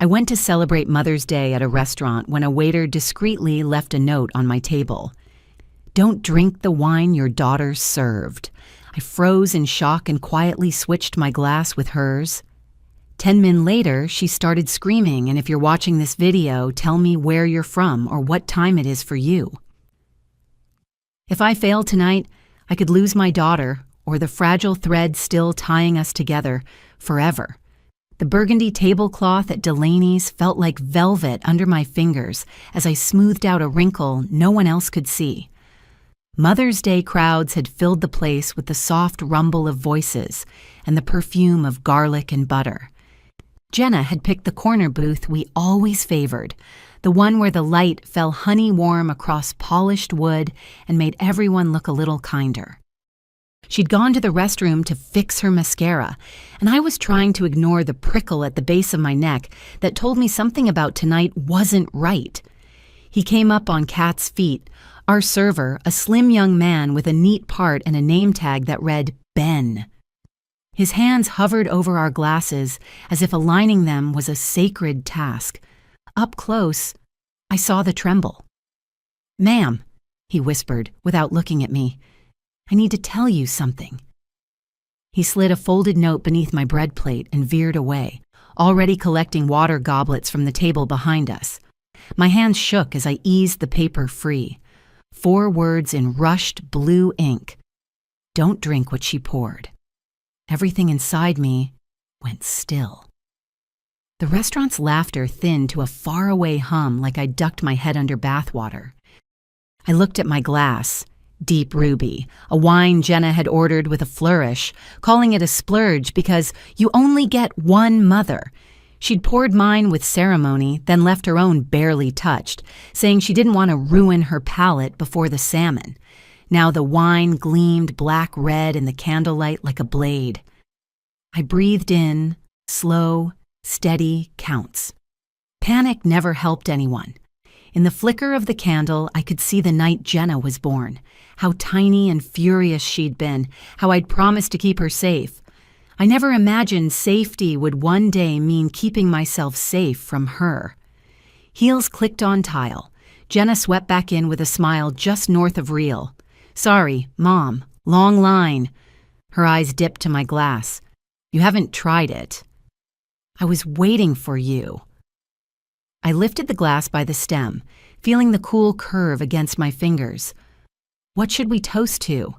I went to celebrate Mother's Day at a restaurant when a waiter discreetly left a note on my table. "Don't drink the wine your daughter served." I froze in shock and quietly switched my glass with hers. 10 minutes later, she started screaming, "And if you're watching this video, tell me where you're from or what time it is for you." If I failed tonight, I could lose my daughter or the fragile thread still tying us together forever. The burgundy tablecloth at Delaney's felt like velvet under my fingers as I smoothed out a wrinkle no one else could see. Mother's Day crowds had filled the place with the soft rumble of voices and the perfume of garlic and butter. Jenna had picked the corner booth we always favored, the one where the light fell honey-warm across polished wood and made everyone look a little kinder. She'd gone to the restroom to fix her mascara, and I was trying to ignore the prickle at the base of my neck that told me something about tonight wasn't right. He came up on Kat's feet, our server, a slim young man with a neat part and a name tag that read Ben. His hands hovered over our glasses as if aligning them was a sacred task. Up close, I saw the tremble. "Ma'am," he whispered without looking at me, "I need to tell you something." He slid a folded note beneath my bread plate and veered away, already collecting water goblets from the table behind us. My hands shook as I eased the paper free. 4 words in rushed blue ink. Don't drink what she poured. Everything inside me went still. The restaurant's laughter thinned to a faraway hum like I ducked my head under bathwater. I looked at my glass, deep ruby, a wine Jenna had ordered with a flourish, calling it a splurge because you only get one mother. She'd poured mine with ceremony, then left her own barely touched, saying she didn't want to ruin her palate before the salmon. Now the wine gleamed black-red in the candlelight like a blade. I breathed in, slow, steady counts. Panic never helped anyone. In the flicker of the candle, I could see the night Jenna was born, how tiny and furious she'd been, how I'd promised to keep her safe. I never imagined safety would one day mean keeping myself safe from her. Heels clicked on tile. Jenna swept back in with a smile just north of real. "Sorry, Mom. Long line." Her eyes dipped to my glass. "You haven't tried it." "I was waiting for you." I lifted the glass by the stem, feeling the cool curve against my fingers. "What should we toast to?"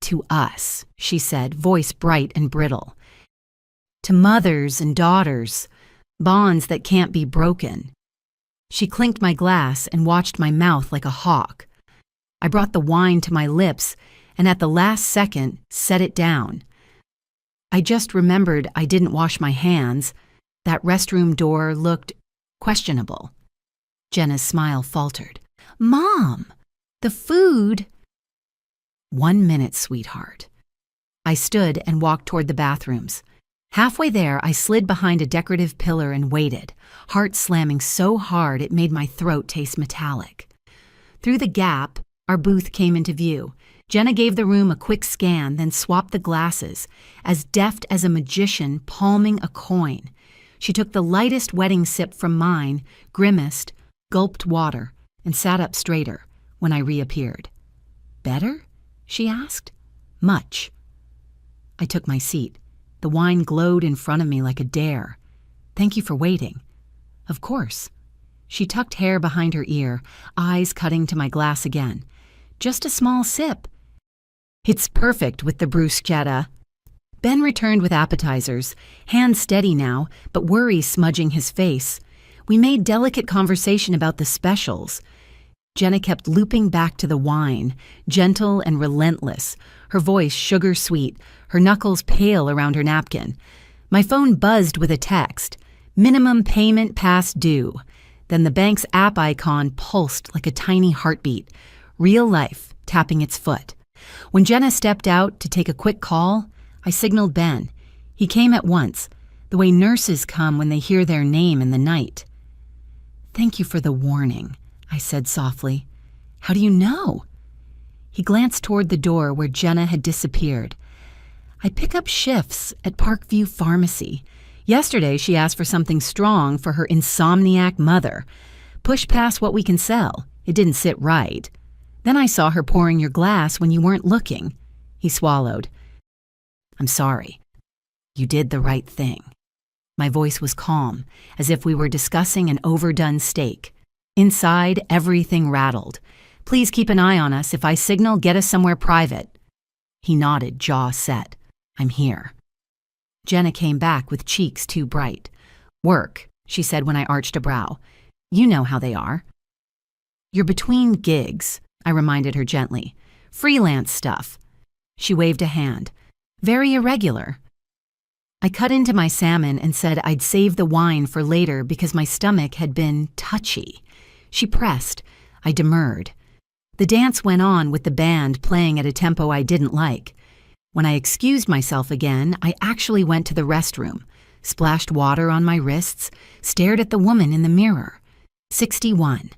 "To us," she said, voice bright and brittle. "To mothers and daughters, bonds that can't be broken." She clinked my glass and watched my mouth like a hawk. I brought the wine to my lips and at the last second set it down. I just remembered I didn't wash my hands. That restroom door looked questionable. Jenna's smile faltered. "Mom, the food—" "1 minute, sweetheart." I stood and walked toward the bathrooms. Halfway there, I slid behind a decorative pillar and waited, heart slamming so hard it made my throat taste metallic. Through the gap, our booth came into view. Jenna gave the room a quick scan, then swapped the glasses, as deft as a magician palming a coin. She took the lightest wedding sip from mine, grimaced, gulped water, and sat up straighter when I reappeared. "Better?" she asked. "Much." I took my seat. The wine glowed in front of me like a dare. "Thank you for waiting." "Of course." She tucked hair behind her ear, eyes cutting to my glass again. "Just a small sip." "It's perfect with the bruschetta." Ben returned with appetizers, hands steady now, but worry smudging his face. We made delicate conversation about the specials. Jenna kept looping back to the wine, gentle and relentless, her voice sugar-sweet, her knuckles pale around her napkin. My phone buzzed with a text. "Minimum payment past due." Then the bank's app icon pulsed like a tiny heartbeat, real life tapping its foot. When Jenna stepped out to take a quick call, I signaled Ben. He came at once, the way nurses come when they hear their name in the night. "Thank you for the warning," I said softly. "How do you know?" He glanced toward the door where Jenna had disappeared. "I pick up shifts at Parkview Pharmacy. Yesterday, she asked for something strong for her insomniac mother. Push past what we can sell. It didn't sit right. Then I saw her pouring your glass when you weren't looking. He swallowed. I'm sorry. You did the right thing. My voice was calm, as if we were discussing an overdone steak. Inside, everything rattled. Please keep an eye on us. If I signal, get us somewhere private. He nodded, jaw set. I'm here. Jenna came back with cheeks too bright. Work, she said when I arched a brow. You know how they are. You're between gigs, I reminded her gently. Freelance stuff. She waved a hand. Very irregular. I cut into my salmon and said I'd save the wine for later because my stomach had been touchy. She pressed. I demurred. The dance went on with the band playing at a tempo I didn't like. When I excused myself again, I actually went to the restroom, splashed water on my wrists, stared at the woman in the mirror. 61.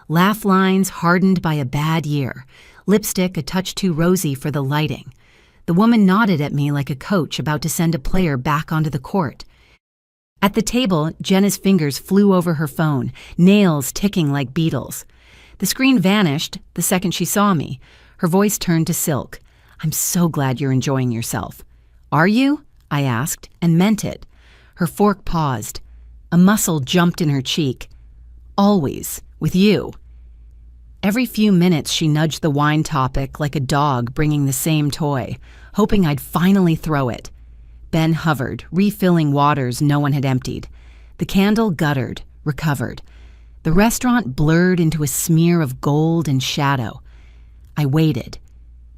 Laugh lines hardened by a bad year, lipstick a touch too rosy for the lighting. The woman nodded at me like a coach about to send a player back onto the court. At the table, Jenna's fingers flew over her phone, nails ticking like beetles. The screen vanished the second she saw me. Her voice turned to silk. I'm so glad you're enjoying yourself. Are you? I asked, and meant it. Her fork paused. A muscle jumped in her cheek. Always, with you. Every few minutes she nudged the wine topic like a dog bringing the same toy, hoping I'd finally throw it. Ben hovered, refilling waters no one had emptied. The candle guttered, recovered. The restaurant blurred into a smear of gold and shadow. I waited.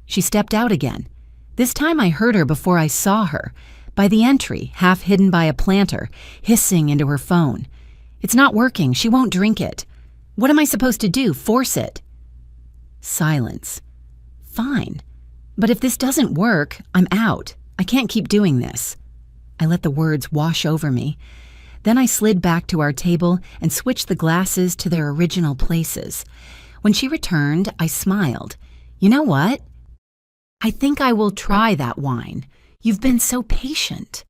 She stepped out again. This time I heard her before I saw her, by the entry, half hidden by a planter, hissing into her phone. It's not working. She won't drink it. What am I supposed to do? Force it? Silence. Fine. But if this doesn't work, I'm out. I can't keep doing this. I let the words wash over me. Then I slid back to our table and switched the glasses to their original places. When she returned, I smiled. You know what? I think I will try that wine. You've been so patient.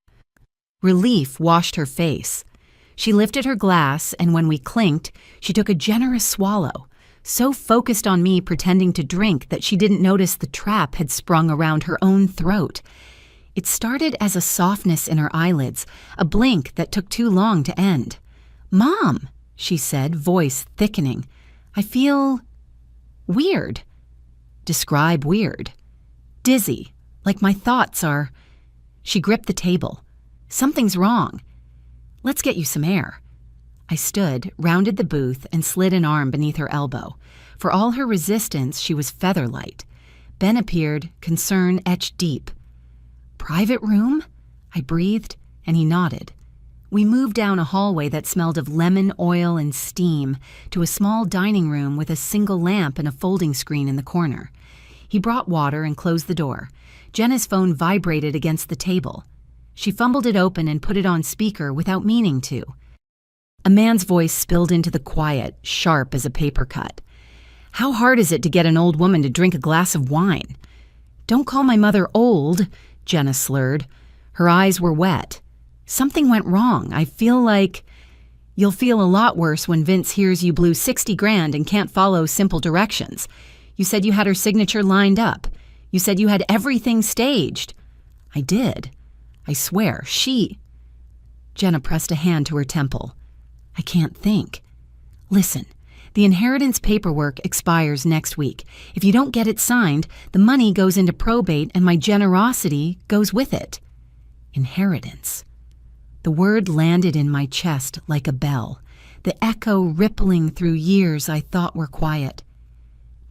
Relief washed her face. She lifted her glass, and when we clinked, she took a generous swallow, so focused on me pretending to drink that she didn't notice the trap had sprung around her own throat. It started as a softness in her eyelids, a blink that took too long to end. Mom, she said, voice thickening. I feel weird. Describe weird. Dizzy, like my thoughts are... She gripped the table. Something's wrong. Let's get you some air. I stood, rounded the booth, and slid an arm beneath her elbow. For all her resistance, she was feather-light. Ben appeared, concern etched deep. Private room? I breathed, and he nodded. We moved down a hallway that smelled of lemon oil and steam to a small dining room with a single lamp and a folding screen in the corner. He brought water and closed the door. Jenna's phone vibrated against the table. She fumbled it open and put it on speaker without meaning to. A man's voice spilled into the quiet, sharp as a paper cut. How hard is it to get an old woman to drink a glass of wine? Don't call my mother old, Jenna slurred. Her eyes were wet. Something went wrong. I feel like... You'll feel a lot worse when Vince hears you blew 60 grand and can't follow simple directions. You said you had her signature lined up. You said you had everything staged. I did. I swear, she... Jenna pressed a hand to her temple. I can't think. Listen, the inheritance paperwork expires next week. If you don't get it signed, the money goes into probate and my generosity goes with it. Inheritance. The word landed in my chest like a bell, the echo rippling through years I thought were quiet.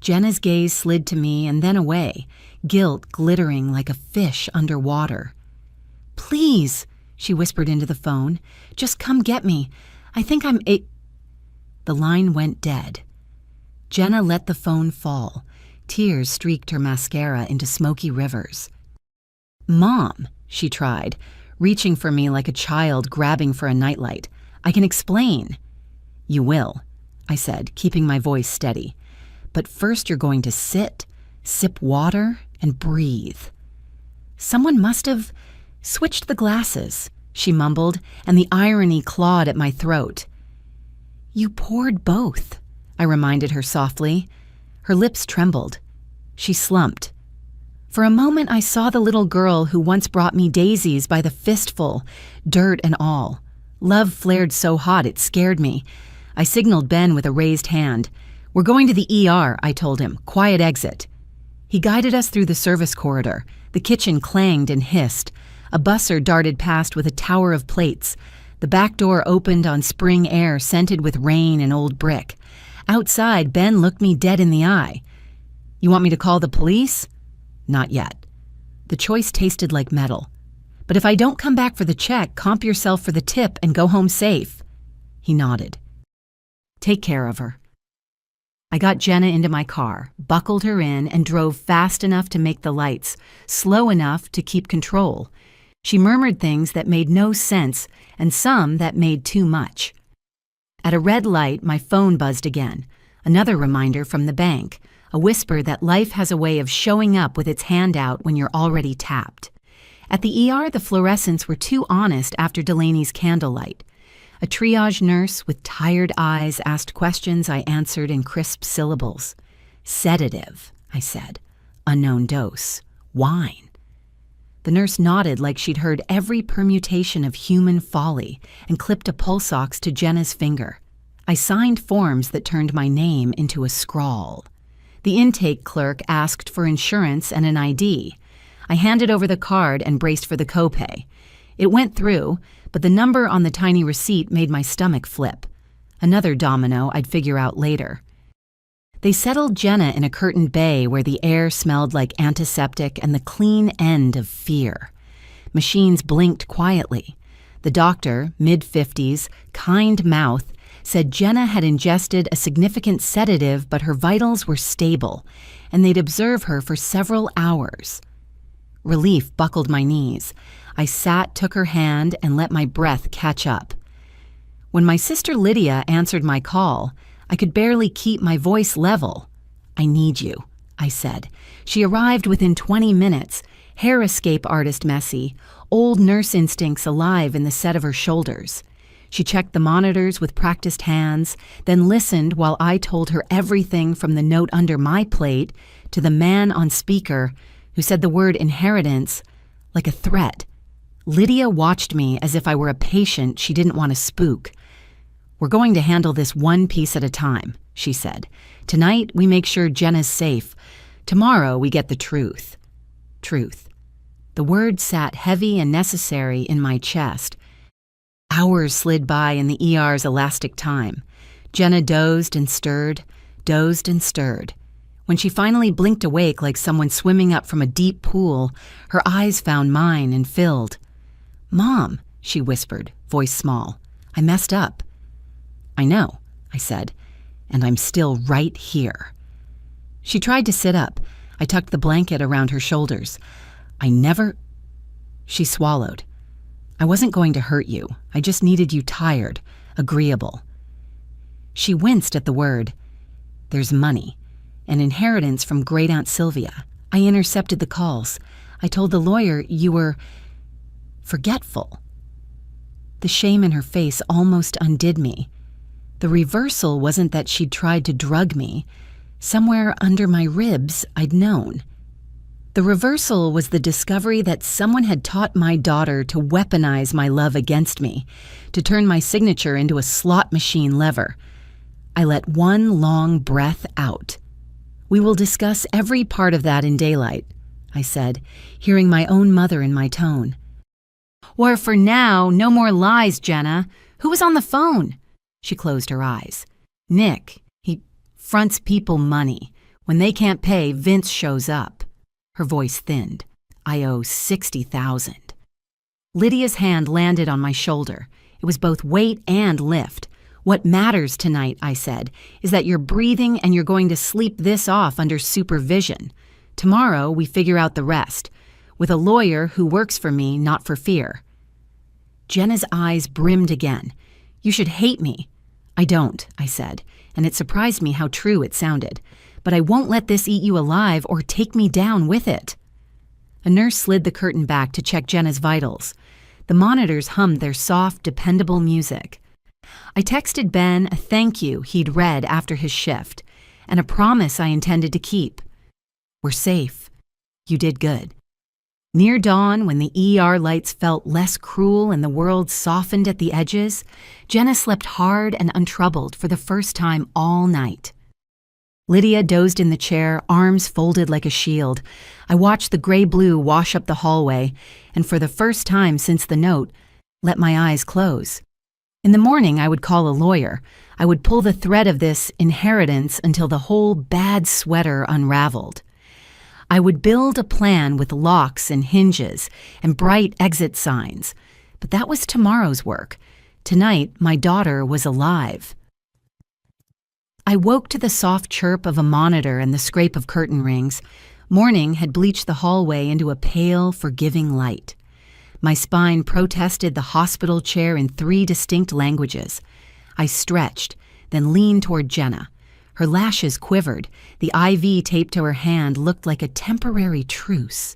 Jenna's gaze slid to me and then away, guilt glittering like a fish underwater. Please, she whispered into the phone, just come get me. I think I'm The line went dead. Jenna let the phone fall. Tears streaked her mascara into smoky rivers. Mom, she tried, reaching for me like a child grabbing for a nightlight. I can explain. You will, I said, keeping my voice steady. But first you're going to sit, sip water, and breathe. Someone must have switched the glasses. she mumbled, and the irony clawed at my throat. You poured both, I reminded her softly. Her lips trembled. She slumped. For a moment I saw the little girl who once brought me daisies by the fistful, dirt and all. Love flared so hot it scared me. I signaled Ben with a raised hand. We're going to the ER, I told him. Quiet exit. He guided us through the service corridor. The kitchen clanged and hissed. A busser darted past with a tower of plates. The back door opened on spring air scented with rain and old brick. Outside, Ben looked me dead in the eye. You want me to call the police? Not yet. The choice tasted like metal. But if I don't come back for the check, comp yourself for the tip and go home safe. He nodded. Take care of her. I got Jenna into my car, buckled her in, and drove fast enough to make the lights, slow enough to keep control. She murmured things that made no sense and some that made too much. At a red light, my phone buzzed again. Another reminder from the bank, a whisper that life has a way of showing up with its hand out when you're already tapped. At the ER, the fluorescents were too honest after Delaney's candlelight. A triage nurse with tired eyes asked questions I answered in crisp syllables. Sedative, I said. Unknown dose. Wine. The nurse nodded like she'd heard every permutation of human folly and clipped a pulse ox to Jenna's finger. I signed forms that turned my name into a scrawl. The intake clerk asked for insurance and an ID. I handed over the card and braced for the copay. It went through, but the number on the tiny receipt made my stomach flip. Another domino I'd figure out later. They settled Jenna in a curtained bay where the air smelled like antiseptic and the clean end of fear. Machines blinked quietly. The doctor, mid-50s, kind mouth, said Jenna had ingested a significant sedative, but her vitals were stable, and they'd observe her for several hours. Relief buckled my knees. I sat, took her hand, and let my breath catch up. When my sister Lydia answered my call, I could barely keep my voice level. I need you, I said. She arrived within 20 minutes, hair escape artist messy, old nurse instincts alive in the set of her shoulders. She checked the monitors with practiced hands, then listened while I told her everything from the note under my plate to the man on speaker who said the word inheritance like a threat. Lydia watched me as if I were a patient she didn't want to spook. We're going to handle this one piece at a time, she said. Tonight, we make sure Jenna's safe. Tomorrow, we get the truth. Truth. The word sat heavy and necessary in my chest. Hours slid by in the ER's elastic time. Jenna dozed and stirred, dozed and stirred. When she finally blinked awake like someone swimming up from a deep pool, her eyes found mine and filled. Mom, she whispered, voice small. I messed up. I know, I said, and I'm still right here. She tried to sit up. I tucked the blanket around her shoulders. She swallowed. I wasn't going to hurt you. I just needed you tired, agreeable. She winced at the word. There's money. An inheritance from Great Aunt Sylvia. I intercepted the calls. I told the lawyer you were forgetful. The shame in her face almost undid me. The reversal wasn't that she'd tried to drug me. Somewhere under my ribs, I'd known. The reversal was the discovery that someone had taught my daughter to weaponize my love against me, to turn my signature into a slot machine lever. I let one long breath out. We will discuss every part of that in daylight, I said, hearing my own mother in my tone. Or for now, no more lies, Jenna. Who was on the phone? She closed her eyes. Nick. He fronts people money. When they can't pay, Vince shows up. Her voice thinned. I owe $60,000. Lydia's hand landed on my shoulder. It was both weight and lift. What matters tonight, I said, is that you're breathing and you're going to sleep this off under supervision. Tomorrow, we figure out the rest, with a lawyer who works for me, not for fear. Jenna's eyes brimmed again. You should hate me. I don't, I said, and it surprised me how true it sounded. But I won't let this eat you alive or take me down with it. A nurse slid the curtain back to check Jenna's vitals. The monitors hummed their soft, dependable music. I texted Ben a thank you he'd read after his shift, and a promise I intended to keep. "We're safe. You did good." Near dawn, when the ER lights felt less cruel and the world softened at the edges, Jenna slept hard and untroubled for the first time all night. Lydia dozed in the chair, arms folded like a shield. I watched the gray-blue wash up the hallway, and for the first time since the note, let my eyes close. In the morning, I would call a lawyer. I would pull the thread of this inheritance until the whole bad sweater unraveled. I would build a plan with locks and hinges and bright exit signs. But that was tomorrow's work. Tonight, my daughter was alive. I woke to the soft chirp of a monitor and the scrape of curtain rings. Morning had bleached the hallway into a pale, forgiving light. My spine protested the hospital chair in 3 distinct languages. I stretched, then leaned toward Jenna. Her lashes quivered. The IV taped to her hand looked like a temporary truce.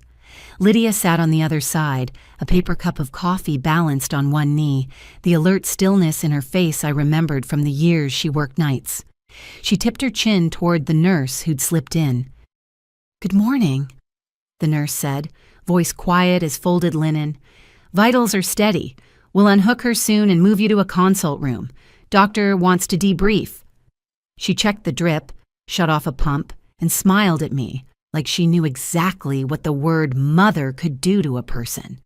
Lydia sat on the other side, a paper cup of coffee balanced on one knee, the alert stillness in her face I remembered from the years she worked nights. She tipped her chin toward the nurse who'd slipped in. "Good morning," the nurse said, voice quiet as folded linen. "Vitals are steady. We'll unhook her soon and move you to a consult room. Doctor wants to debrief." She checked the drip, shut off a pump, and smiled at me like she knew exactly what the word mother could do to a person.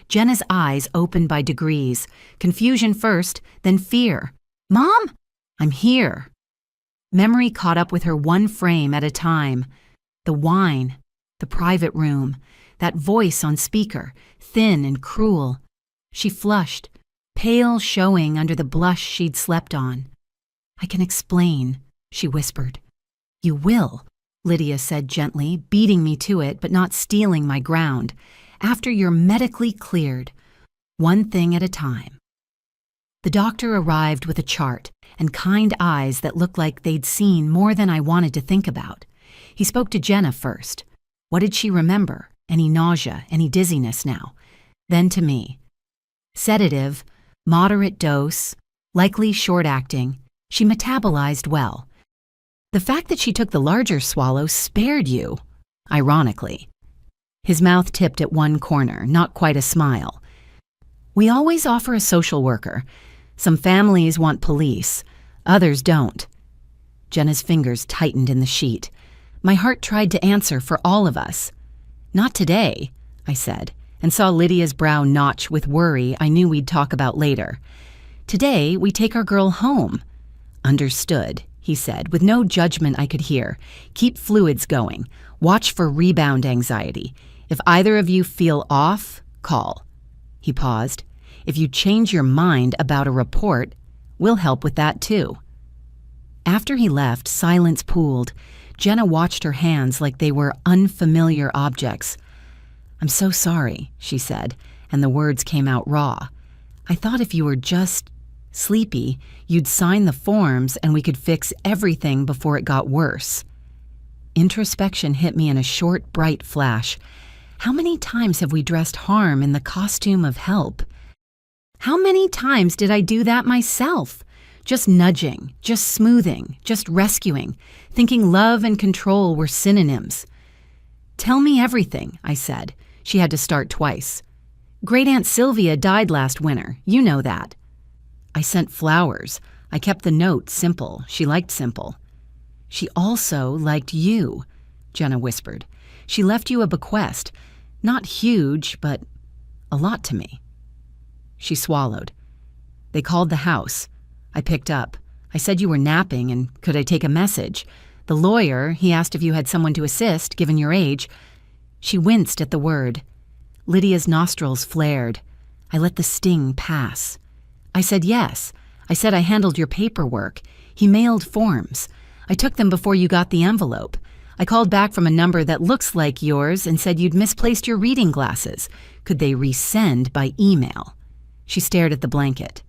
Jenna's eyes opened by degrees, confusion first, then fear. "Mom, I'm here." Memory caught up with her one frame at a time. The wine, the private room, that voice on speaker, thin and cruel. She flushed, pale showing under the blush she'd slept on. "I can explain," she whispered. "You will," Lydia said gently, beating me to it but not stealing my ground. "After you're medically cleared, one thing at a time." The doctor arrived with a chart and kind eyes that looked like they'd seen more than I wanted to think about. He spoke to Jenna first. What did she remember? Any nausea, any dizziness now? Then to me. Sedative, moderate dose, likely short-acting. She metabolized well. The fact that she took the larger swallow spared you, ironically. His mouth tipped at one corner, not quite a smile. "We always offer a social worker. Some families want police, others don't." Jenna's fingers tightened in the sheet. My heart tried to answer for all of us. "Not today," I said, and saw Lydia's brow notch with worry I knew we'd talk about later. "Today, we take our girl home." "Understood," he said, with no judgment I could hear. "Keep fluids going. Watch for rebound anxiety. If either of you feel off, call." He paused. "If you change your mind about a report, we'll help with that too." After he left, silence pooled. Jenna watched her hands like they were unfamiliar objects. "I'm so sorry," she said, and the words came out raw. "I thought if you were just sleepy, you'd sign the forms and we could fix everything before it got worse." Introspection hit me in a short, bright flash. How many times have we dressed harm in the costume of help? How many times did I do that myself? Just nudging, just smoothing, just rescuing, thinking love and control were synonyms. "Tell me everything," I said. She had to start twice. "Great Aunt Sylvia died last winter. You know that." "I sent flowers. I kept the note simple. She liked simple." "She also liked you," Jenna whispered. "She left you a bequest. Not huge, but a lot to me." She swallowed. "They called the house. I picked up. I said you were napping and could I take a message? The lawyer, he asked if you had someone to assist, given your age." She winced at the word. Lydia's nostrils flared. I let the sting pass. I said yes. I said I handled your paperwork. He mailed forms. I took them before you got the envelope. I called back from a number that looks like yours and said you'd misplaced your reading glasses. Could they resend by email? She stared at the blanket.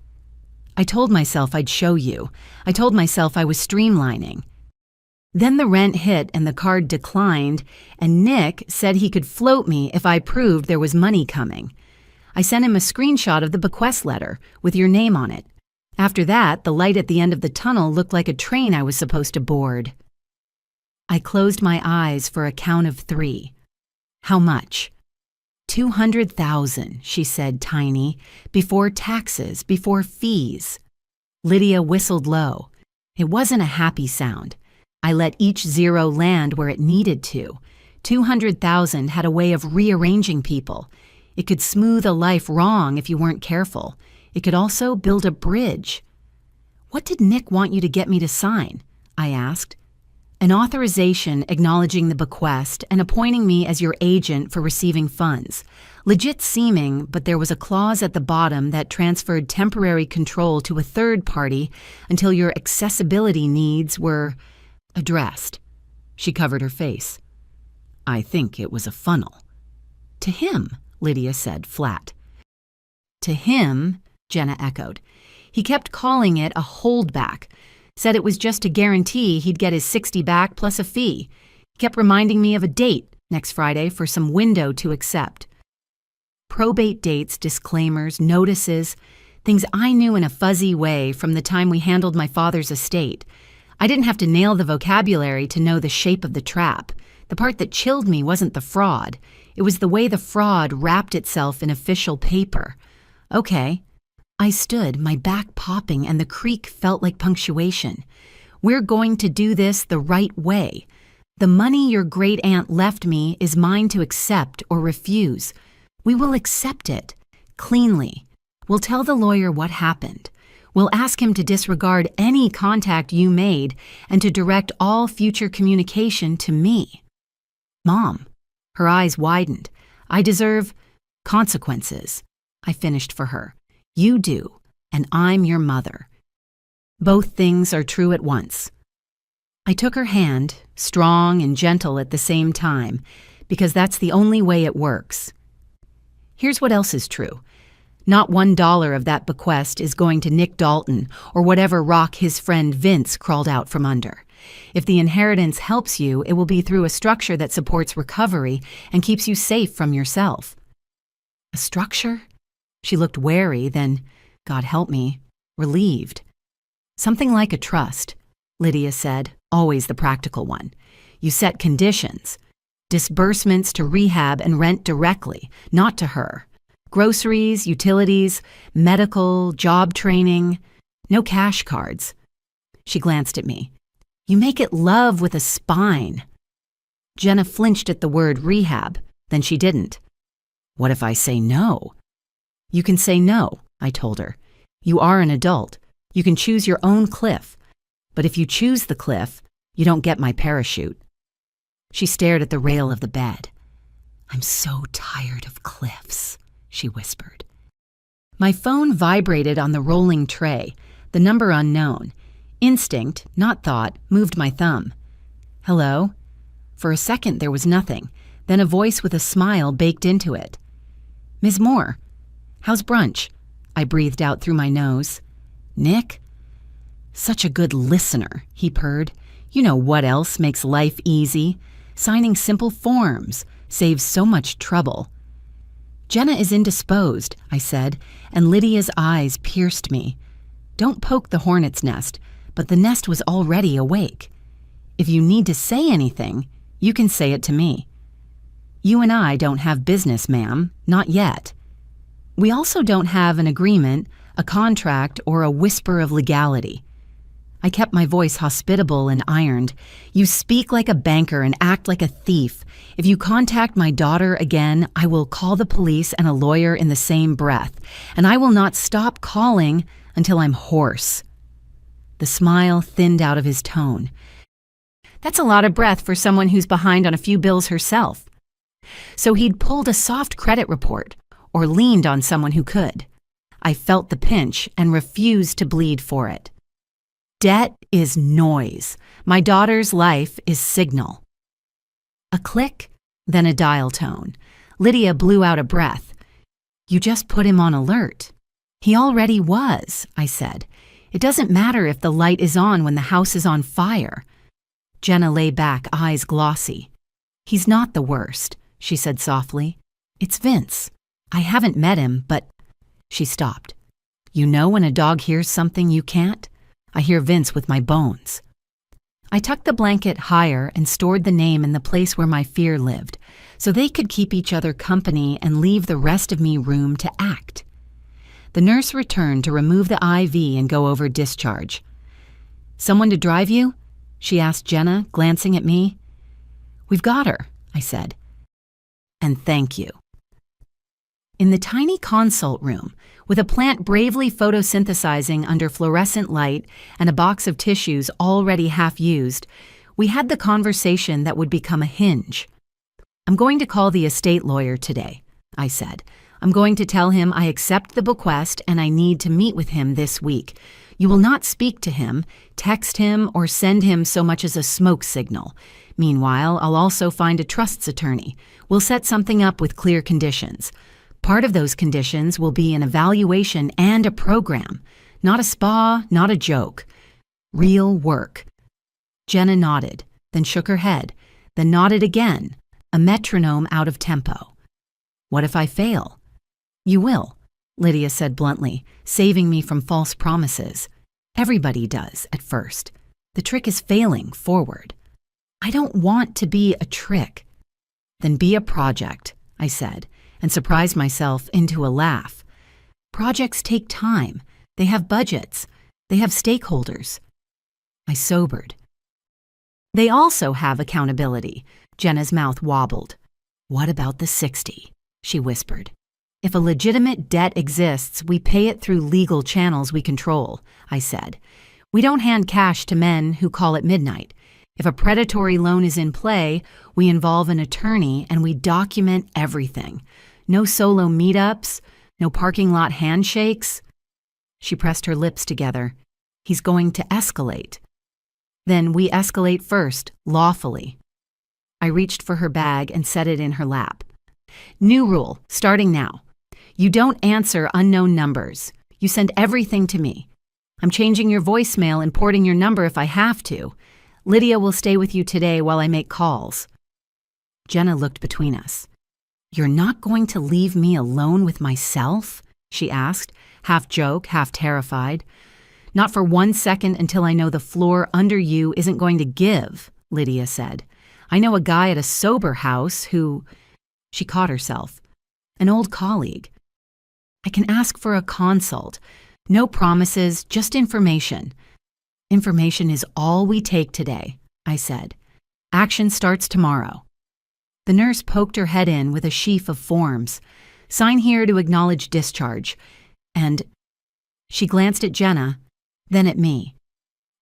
I told myself I'd show you. I told myself I was streamlining. Then the rent hit and the card declined, and Nick said he could float me if I proved there was money coming. I sent him a screenshot of the bequest letter with your name on it. After that, the light at the end of the tunnel looked like a train I was supposed to board. I closed my eyes for a count of 3. How much? 200,000, she said, tiny, before taxes, before fees. Lydia whistled low. It wasn't a happy sound. I let each zero land where it needed to. 200,000 had a way of rearranging people. It could smooth a life wrong if you weren't careful. It could also build a bridge. What did Nick want you to get me to sign? I asked. An authorization acknowledging the bequest and appointing me as your agent for receiving funds. Legit seeming, but there was a clause at the bottom that transferred temporary control to a third party until your accessibility needs were addressed. She covered her face. I think it was a funnel. To him, Lydia said, flat. To him, Jenna echoed. He kept calling it a holdback. Said it was just to guarantee he'd get his 60 back plus a fee. He kept reminding me of a date next Friday for some window to accept. Probate dates, disclaimers, notices, things I knew in a fuzzy way from the time we handled my father's estate. I didn't have to nail the vocabulary to know the shape of the trap. The part that chilled me wasn't the fraud. It was the way the fraud wrapped itself in official paper. Okay. I stood, my back popping, and the creak felt like punctuation. We're going to do this the right way. The money your great-aunt left me is mine to accept or refuse. We will accept it, cleanly. We'll tell the lawyer what happened. We'll ask him to disregard any contact you made and to direct all future communication to me. Mom, her eyes widened. I deserve consequences. I finished for her. You do, and I'm your mother. Both things are true at once. I took her hand, strong and gentle at the same time, because that's the only way it works. Here's what else is true. Not $1 of that bequest is going to Nick Dalton or whatever rock his friend Vince crawled out from under. If the inheritance helps you, it will be through a structure that supports recovery and keeps you safe from yourself. A structure? She looked wary, then, God help me, relieved. Something like a trust, Lydia said, always the practical one. You set conditions. Disbursements to rehab and rent directly, not to her. Groceries, utilities, medical, job training. No cash cards. She glanced at me. You make it love with a spine. Jenna flinched at the word rehab, then she didn't. What if I say no? You can say no, I told her. You are an adult. You can choose your own cliff. But if you choose the cliff, you don't get my parachute. She stared at the rail of the bed. I'm so tired of cliffs, she whispered. My phone vibrated on the rolling tray, the number unknown. Instinct, not thought, moved my thumb. Hello? For a second there was nothing, then a voice with a smile baked into it. Ms. Moore. How's brunch? I breathed out through my nose. Nick? Such a good listener, he purred. You know what else makes life easy? Signing simple forms saves so much trouble. Jenna is indisposed, I said, and Lydia's eyes pierced me. Don't poke the hornet's nest, but the nest was already awake. If you need to say anything, you can say it to me. You and I don't have business, ma'am, not yet. We also don't have an agreement, a contract, or a whisper of legality. I kept my voice hospitable and ironed. You speak like a banker and act like a thief. If you contact my daughter again, I will call the police and a lawyer in the same breath, and I will not stop calling until I'm hoarse. The smile thinned out of his tone. That's a lot of breath for someone who's behind on a few bills herself. So he'd pulled a soft credit report, or leaned on someone who could. I felt the pinch and refused to bleed for it. Debt is noise. My daughter's life is signal. A click, then a dial tone. Lydia blew out a breath. You just put him on alert. He already was, I said. It doesn't matter if the light is on when the house is on fire. Jenna lay back, eyes glossy. He's not the worst, she said softly. It's Vince. I haven't met him, but... She stopped. You know when a dog hears something you can't? I hear Vince with my bones. I tucked the blanket higher and stored the name in the place where my fear lived, so they could keep each other company and leave the rest of me room to act. The nurse returned to remove the IV and go over discharge. Someone to drive you? She asked Jenna, glancing at me. We've got her, I said. And thank you. In the tiny consult room, with a plant bravely photosynthesizing under fluorescent light and a box of tissues already half used, we had the conversation that would become a hinge. I'm going to call the estate lawyer today, I said. I'm going to tell him I accept the bequest and I need to meet with him this week. You will not speak to him, text him, or send him so much as a smoke signal. Meanwhile, I'll also find a trusts attorney. We'll set something up with clear conditions. Part of those conditions will be an evaluation and a program. Not a spa, not a joke. Real work. Jenna nodded, then shook her head, then nodded again, a metronome out of tempo. What if I fail? You will, Lydia said bluntly, saving me from false promises. Everybody does at first. The trick is failing forward. I don't want to be a trick. Then be a project, I said, and surprised myself into a laugh. Projects take time. They have budgets. They have stakeholders. I sobered. They also have accountability. Jenna's mouth wobbled. What about the 60? She whispered. If a legitimate debt exists, we pay it through legal channels we control, I said. We don't hand cash to men who call at midnight. If a predatory loan is in play, we involve an attorney and we document everything. No solo meetups, no parking lot handshakes. She pressed her lips together. He's going to escalate. Then we escalate first, lawfully. I reached for her bag and set it in her lap. New rule, starting now. You don't answer unknown numbers. You send everything to me. I'm changing your voicemail and porting your number if I have to. Lydia will stay with you today while I make calls. Jenna looked between us. You're not going to leave me alone with myself? She asked, half joke, half terrified. Not for 1 second until I know the floor under you isn't going to give, Lydia said. I know a guy at a sober house who... She caught herself. An old colleague. I can ask for a consult. No promises, just information. Information is all we take today, I said. Action starts tomorrow. The nurse poked her head in with a sheaf of forms. Sign here to acknowledge discharge. And she glanced at Jenna, then at me.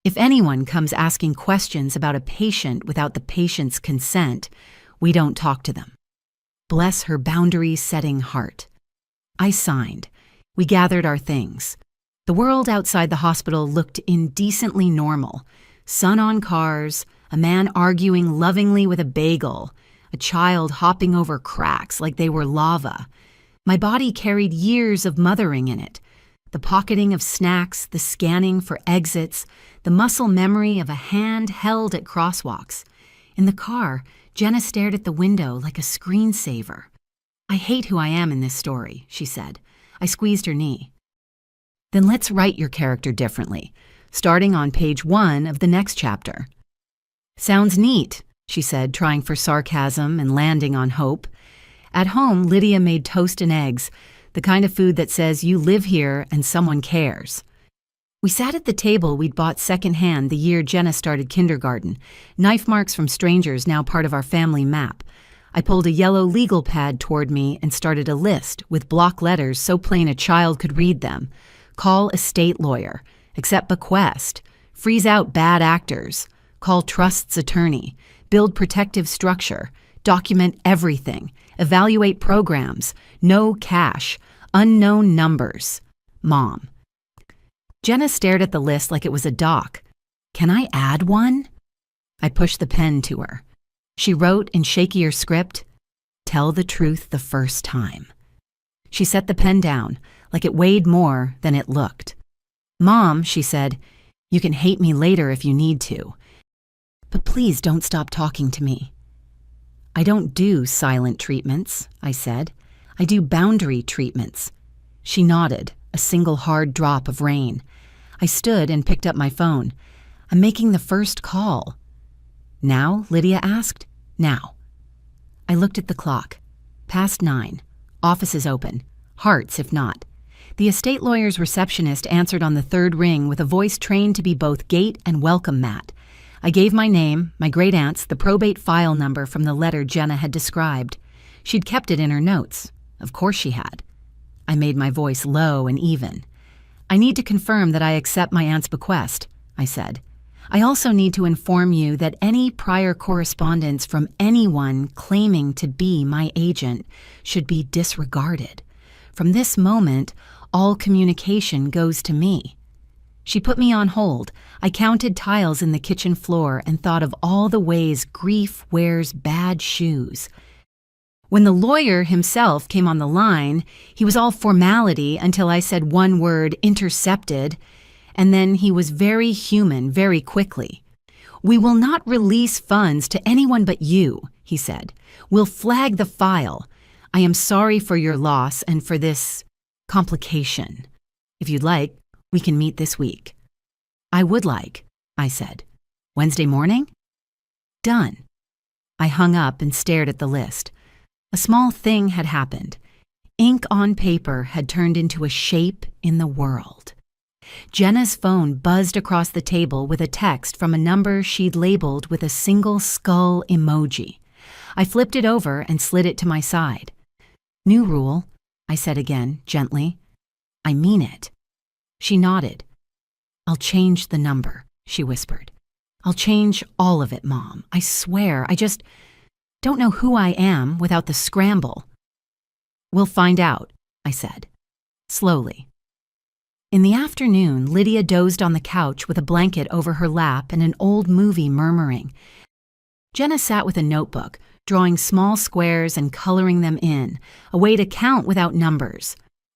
If anyone comes asking questions about a patient without the patient's consent, we don't talk to them. Bless her boundary-setting heart. I signed. We gathered our things. The world outside the hospital looked indecently normal. Sun on cars, a man arguing lovingly with a bagel, a child hopping over cracks like they were lava. My body carried years of mothering in it. The pocketing of snacks, the scanning for exits, the muscle memory of a hand held at crosswalks. In the car, Jenna stared at the window like a screensaver. I hate who I am in this story, she said. I squeezed her knee. Then let's write your character differently, starting on page 1 of the next chapter. Sounds neat, she said, trying for sarcasm and landing on hope. At home, Lydia made toast and eggs, the kind of food that says you live here and someone cares. We sat at the table we'd bought secondhand the year Jenna started kindergarten, knife marks from strangers now part of our family map. I pulled a yellow legal pad toward me and started a list with block letters so plain a child could read them. Call estate lawyer, accept bequest, freeze out bad actors, call trusts attorney, build protective structure, document everything, evaluate programs, no cash, unknown numbers. Mom. Jenna stared at the list like it was a doc. Can I add one? I pushed the pen to her. She wrote in shakier script, tell the truth the first time. She set the pen down, like it weighed more than it looked. Mom, she said, you can hate me later if you need to. But please don't stop talking to me. I don't do silent treatments, I said. I do boundary treatments. She nodded, a single hard drop of rain. I stood and picked up my phone. I'm making the first call. Now? Lydia asked. Now. I looked at the clock. Past 9. Office is open. Hearts, if not. The estate lawyer's receptionist answered on the third ring with a voice trained to be both gate and welcome mat. I gave my name, my great-aunt's, the probate file number from the letter Jenna had described. She'd kept it in her notes. Of course she had. I made my voice low and even. I need to confirm that I accept my aunt's bequest, I said. I also need to inform you that any prior correspondence from anyone claiming to be my agent should be disregarded. From this moment, all communication goes to me. She put me on hold. I counted tiles in the kitchen floor and thought of all the ways grief wears bad shoes. When the lawyer himself came on the line, he was all formality until I said one word, intercepted, and then he was very human very quickly. We will not release funds to anyone but you, he said. We'll flag the file. I am sorry for your loss and for this complication. If you'd like, we can meet this week. I would like, I said. Wednesday morning? Done. I hung up and stared at the list. A small thing had happened. Ink on paper had turned into a shape in the world. Jenna's phone buzzed across the table with a text from a number she'd labeled with a single skull emoji. I flipped it over and slid it to my side. New rule, I said again, gently. I mean it. She nodded. I'll change the number, she whispered. I'll change all of it, Mom. I swear, I just don't know who I am without the scramble. We'll find out, I said, slowly. In the afternoon, Lydia dozed on the couch with a blanket over her lap and an old movie murmuring. Jenna sat with a notebook, drawing small squares and coloring them in, a way to count without numbers.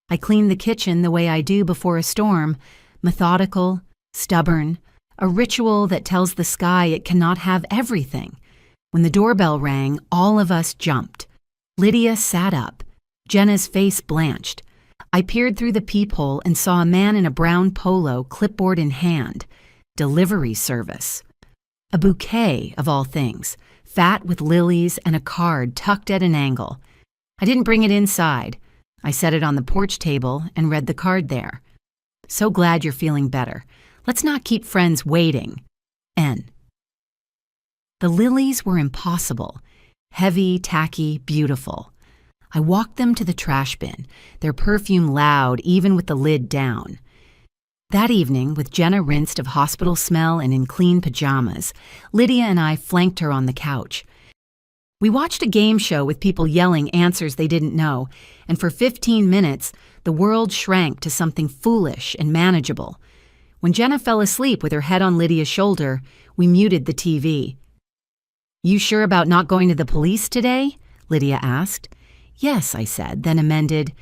I cleaned the kitchen the way I do before a storm, methodical, stubborn, a ritual that tells the sky it cannot have everything. When the doorbell rang, all of us jumped. Lydia sat up. Jenna's face blanched. I peered through the peephole and saw a man in a brown polo, clipboard in hand. Delivery service. A bouquet, of all things, fat with lilies and a card tucked at an angle. I didn't bring it inside. I set it on the porch table and read the card there. So glad you're feeling better. Let's not keep friends waiting. N. The lilies were impossible. Heavy, tacky, beautiful. I walked them to the trash bin, their perfume loud even with the lid down. That evening, with Jenna rinsed of hospital smell and in clean pajamas, Lydia and I flanked her on the couch. We watched a game show with people yelling answers they didn't know, and for 15 minutes, the world shrank to something foolish and manageable. When Jenna fell asleep with her head on Lydia's shoulder, we muted the TV. You sure about not going to the police today? Lydia asked. Yes, I said, then amended,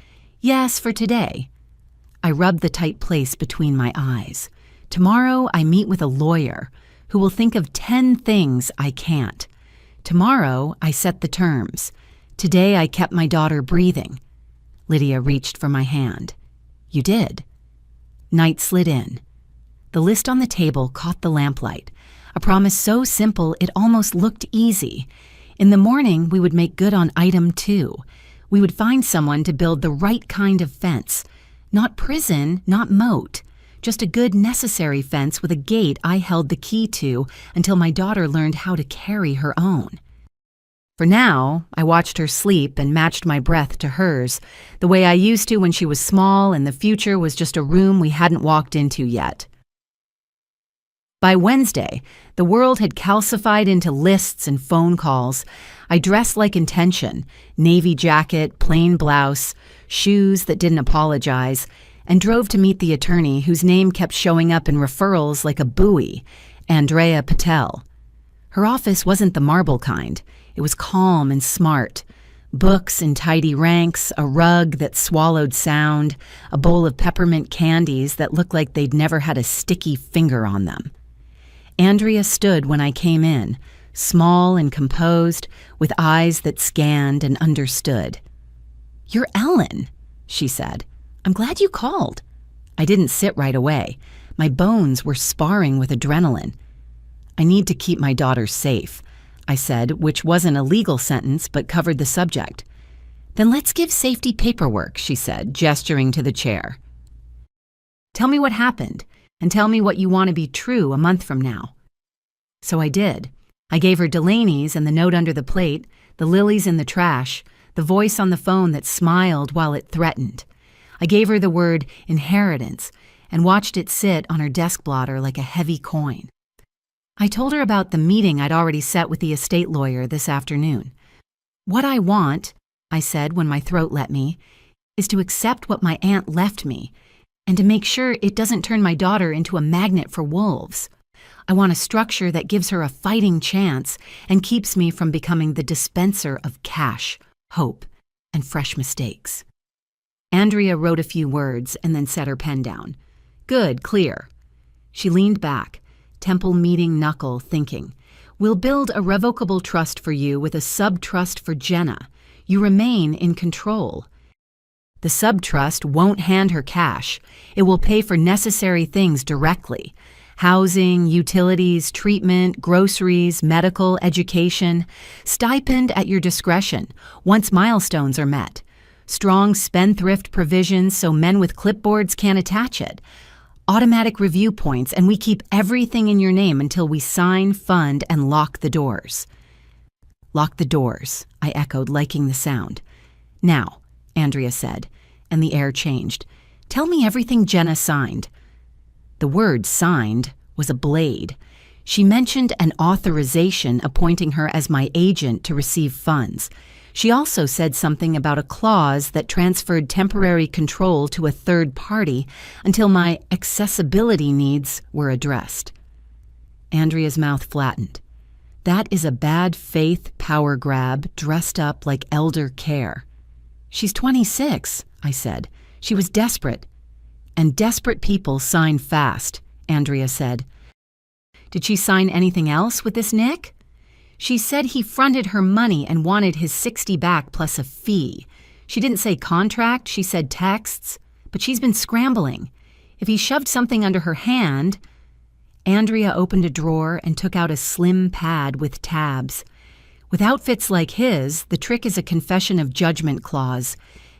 yes, for today. I rubbed the tight place between my eyes. Tomorrow I meet with a lawyer who will think of 10 things I can't. Tomorrow I set the terms. Today I kept my daughter breathing. Lydia reached for my hand. You did. Night slid in. The list on the table caught the lamplight. A promise so simple it almost looked easy. In the morning, we would make good on item 2. We would find someone to build the right kind of fence. Not prison, not moat. Just a good necessary fence with a gate I held the key to until my daughter learned how to carry her own. For now, I watched her sleep and matched my breath to hers, the way I used to when she was small and the future was just a room we hadn't walked into yet. By Wednesday, the world had calcified into lists and phone calls. I dressed like intention, navy jacket, plain blouse, shoes that didn't apologize, and drove to meet the attorney whose name kept showing up in referrals like a buoy, Andrea Patel. Her office wasn't the marble kind. It was calm and smart. Books in tidy ranks, a rug that swallowed sound, a bowl of peppermint candies that looked like they'd never had a sticky finger on them. Andrea stood when I came in, small and composed, with eyes that scanned and understood. "You're Ellen," she said. "I'm glad you called." I didn't sit right away. My bones were sparring with adrenaline. "I need to keep my daughter safe," I said, which wasn't a legal sentence but covered the subject. "Then let's give safety paperwork," she said, gesturing to the chair. "Tell me what happened, and tell me what you want to be true a month from now." So I did. I gave her Delaney's and the note under the plate, the lilies in the trash, the voice on the phone that smiled while it threatened. I gave her the word inheritance and watched it sit on her desk blotter like a heavy coin. I told her about the meeting I'd already set with the estate lawyer this afternoon. "What I want," I said when my throat let me, "is to accept what my aunt left me and to make sure it doesn't turn my daughter into a magnet for wolves. I want a structure that gives her a fighting chance and keeps me from becoming the dispenser of cash, hope, and fresh mistakes." Andrea wrote a few words and then set her pen down. "Good, clear." She leaned back, temple meeting knuckle, thinking. "We'll build a revocable trust for you with a sub-trust for Jenna. You remain in control. The sub-trust won't hand her cash. It will pay for necessary things directly. Housing, utilities, treatment, groceries, medical, education. Stipend at your discretion, once milestones are met. Strong spendthrift provisions so men with clipboards can't attach it. Automatic review points, and we keep everything in your name until we sign, fund, and lock the doors." "Lock the doors," I echoed, liking the sound. "Now," Andrea said, and the air changed. "Tell me everything Jenna signed." The word "signed" was a blade. She mentioned an authorization appointing her as my agent to receive funds. She also said something about a clause that transferred temporary control to a third party until my accessibility needs were addressed. Andrea's mouth flattened. "That is a bad faith power grab dressed up like elder care." "She's 26, I said. "She was desperate." "And desperate people sign fast," Andrea said. "Did she sign anything else with this Nick?" "She said he fronted her money and wanted his 60 back plus a fee. She didn't say contract, she said texts, but she's been scrambling. If he shoved something under her hand..." Andrea opened a drawer and took out a slim pad with tabs. "With outfits like his, the trick is a confession of judgment clause.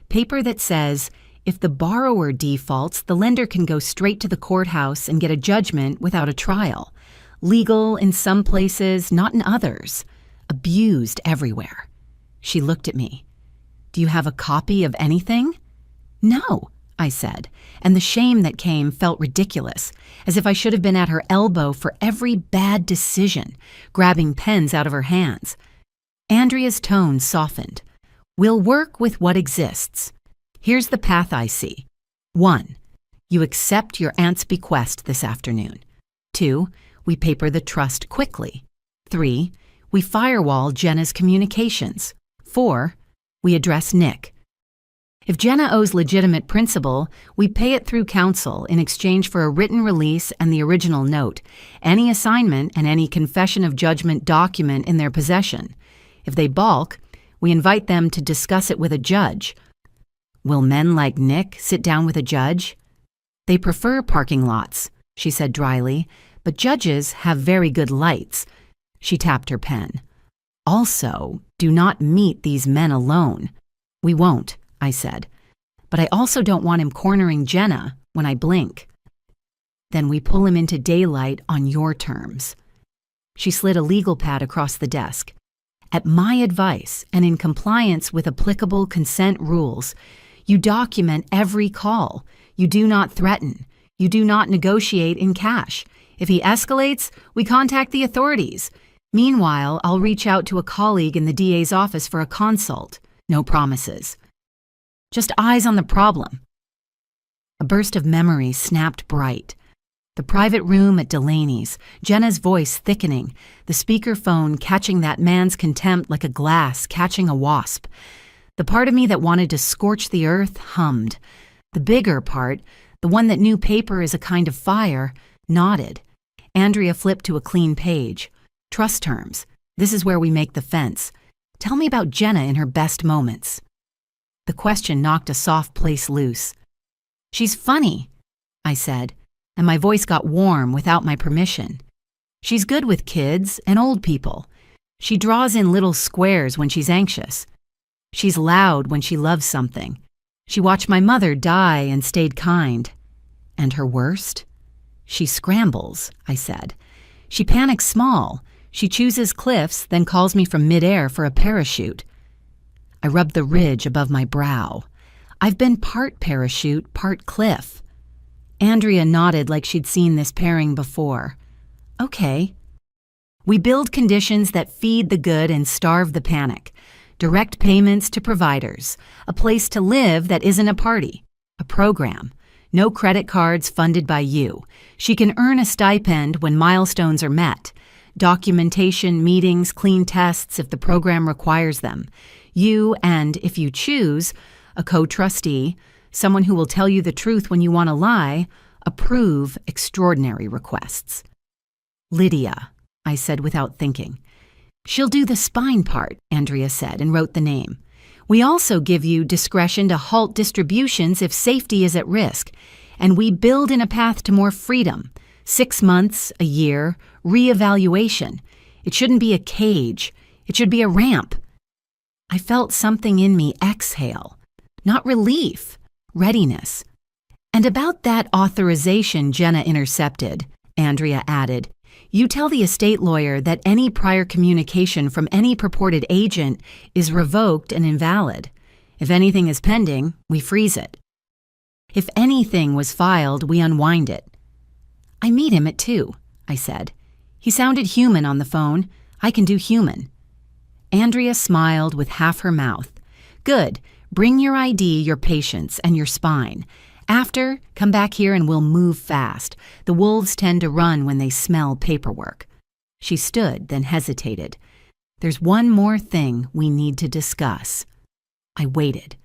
Paper that says, if the borrower defaults, the lender can go straight to the courthouse and get a judgment without a trial. Legal in some places, not in others. Abused everywhere." She looked at me. "Do you have a copy of anything?" "No," I said, and the shame that came felt ridiculous, as if I should have been at her elbow for every bad decision, grabbing pens out of her hands. Andrea's tone softened. "We'll work with what exists. Here's the path I see. 1. You accept your aunt's bequest this afternoon. 2. We paper the trust quickly. 3. We firewall Jenna's communications. 4. We address Nick. If Jenna owes legitimate principal, we pay it through counsel in exchange for a written release and the original note, any assignment and any confession of judgment document in their possession. If they balk, we invite them to discuss it with a judge. Will men like Nick sit down with a judge? They prefer parking lots, she said dryly, but judges have very good lights. She tapped her pen. Also, do not meet these men alone. We won't, I said. But I also don't want him cornering Jenna when I blink. Then we pull him into daylight on your terms. She slid a legal pad across the desk. At my advice and in compliance with applicable consent rules, you document every call. You do not threaten. You do not negotiate in cash. If he escalates, we contact the authorities. Meanwhile, I'll reach out to a colleague in the DA's office for a consult. No promises. Just eyes on the problem. A burst of memory snapped bright. The private room at Delaney's, Jenna's voice thickening, the speakerphone catching that man's contempt like a glass catching a wasp. The part of me that wanted to scorch the earth hummed. The bigger part, the one that knew paper is a kind of fire, nodded. Andrea flipped to a clean page. Trust terms. This is where we make the fence. Tell me about Jenna in her best moments. The question knocked a soft place loose. "She's funny," I said, and my voice got warm without my permission. "She's good with kids and old people. She draws in little squares when she's anxious. She's loud when she loves something. She watched my mother die and stayed kind. And her worst? She scrambles," I said. "She panics small. She chooses cliffs, then calls me from midair for a parachute." I rubbed the ridge above my brow. "I've been part parachute, part cliff." Andrea nodded like she'd seen this pairing before. "Okay." We build conditions that feed the good and starve the panic. Direct payments to providers. A place to live that isn't a party. A program. No credit cards funded by you. She can earn a stipend when milestones are met. Documentation, meetings, clean tests if the program requires them. You and, if you choose, a co-trustee, someone who will tell you the truth when you want to lie, approve extraordinary requests. "Lydia," I said without thinking. "She'll do the spine part," Andrea said and wrote the name. "We also give you discretion to halt distributions if safety is at risk, and we build in a path to more freedom. 6 months, a year, reevaluation. It shouldn't be a cage. It should be a ramp." I felt something in me exhale. Not relief, readiness. "And about that authorization Jenna intercepted," Andrea added, "you tell the estate lawyer that any prior communication from any purported agent is revoked and invalid. If anything is pending, we freeze it. If anything was filed, we unwind it." "I meet him at 2, I said. "He sounded human on the phone. I can do human." Andrea smiled with half her mouth. "Good. Bring your ID, your patience, and your spine. After, come back here and we'll move fast. The wolves tend to run when they smell paperwork." She stood, then hesitated. "There's one more thing we need to discuss." I waited.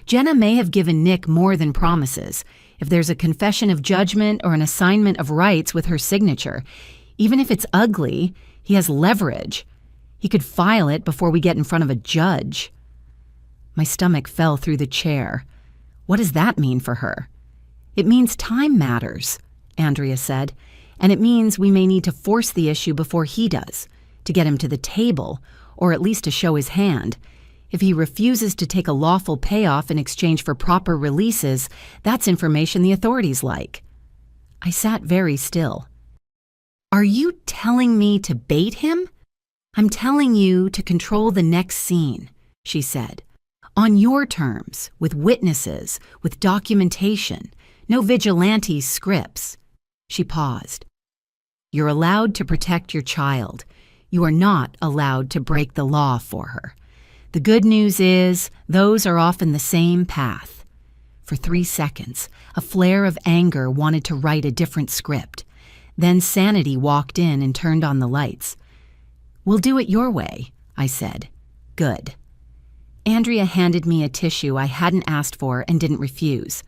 Jenna may have given Nick more than promises. If there's a confession of judgment or an assignment of rights with her signature, even if it's ugly, he has leverage. He could file it before we get in front of a judge. My stomach fell through the chair. What does that mean for her? "It means time matters," Andrea said, "and it means we may need to force the issue before he does, to get him to the table, or at least to show his hand. If he refuses to take a lawful payoff in exchange for proper releases, that's information the authorities like." I sat very still. "Are you telling me to bait him?" "I'm telling you to control the next scene," she said. "On your terms, with witnesses, with documentation. No vigilante scripts." She paused. "You're allowed to protect your child. You are not allowed to break the law for her. The good news is, those are often the same path." For 3 seconds, a flare of anger wanted to write a different script. Then sanity walked in and turned on the lights. "We'll do it your way," I said. "Good." Andrea handed me a tissue I hadn't asked for and didn't refuse.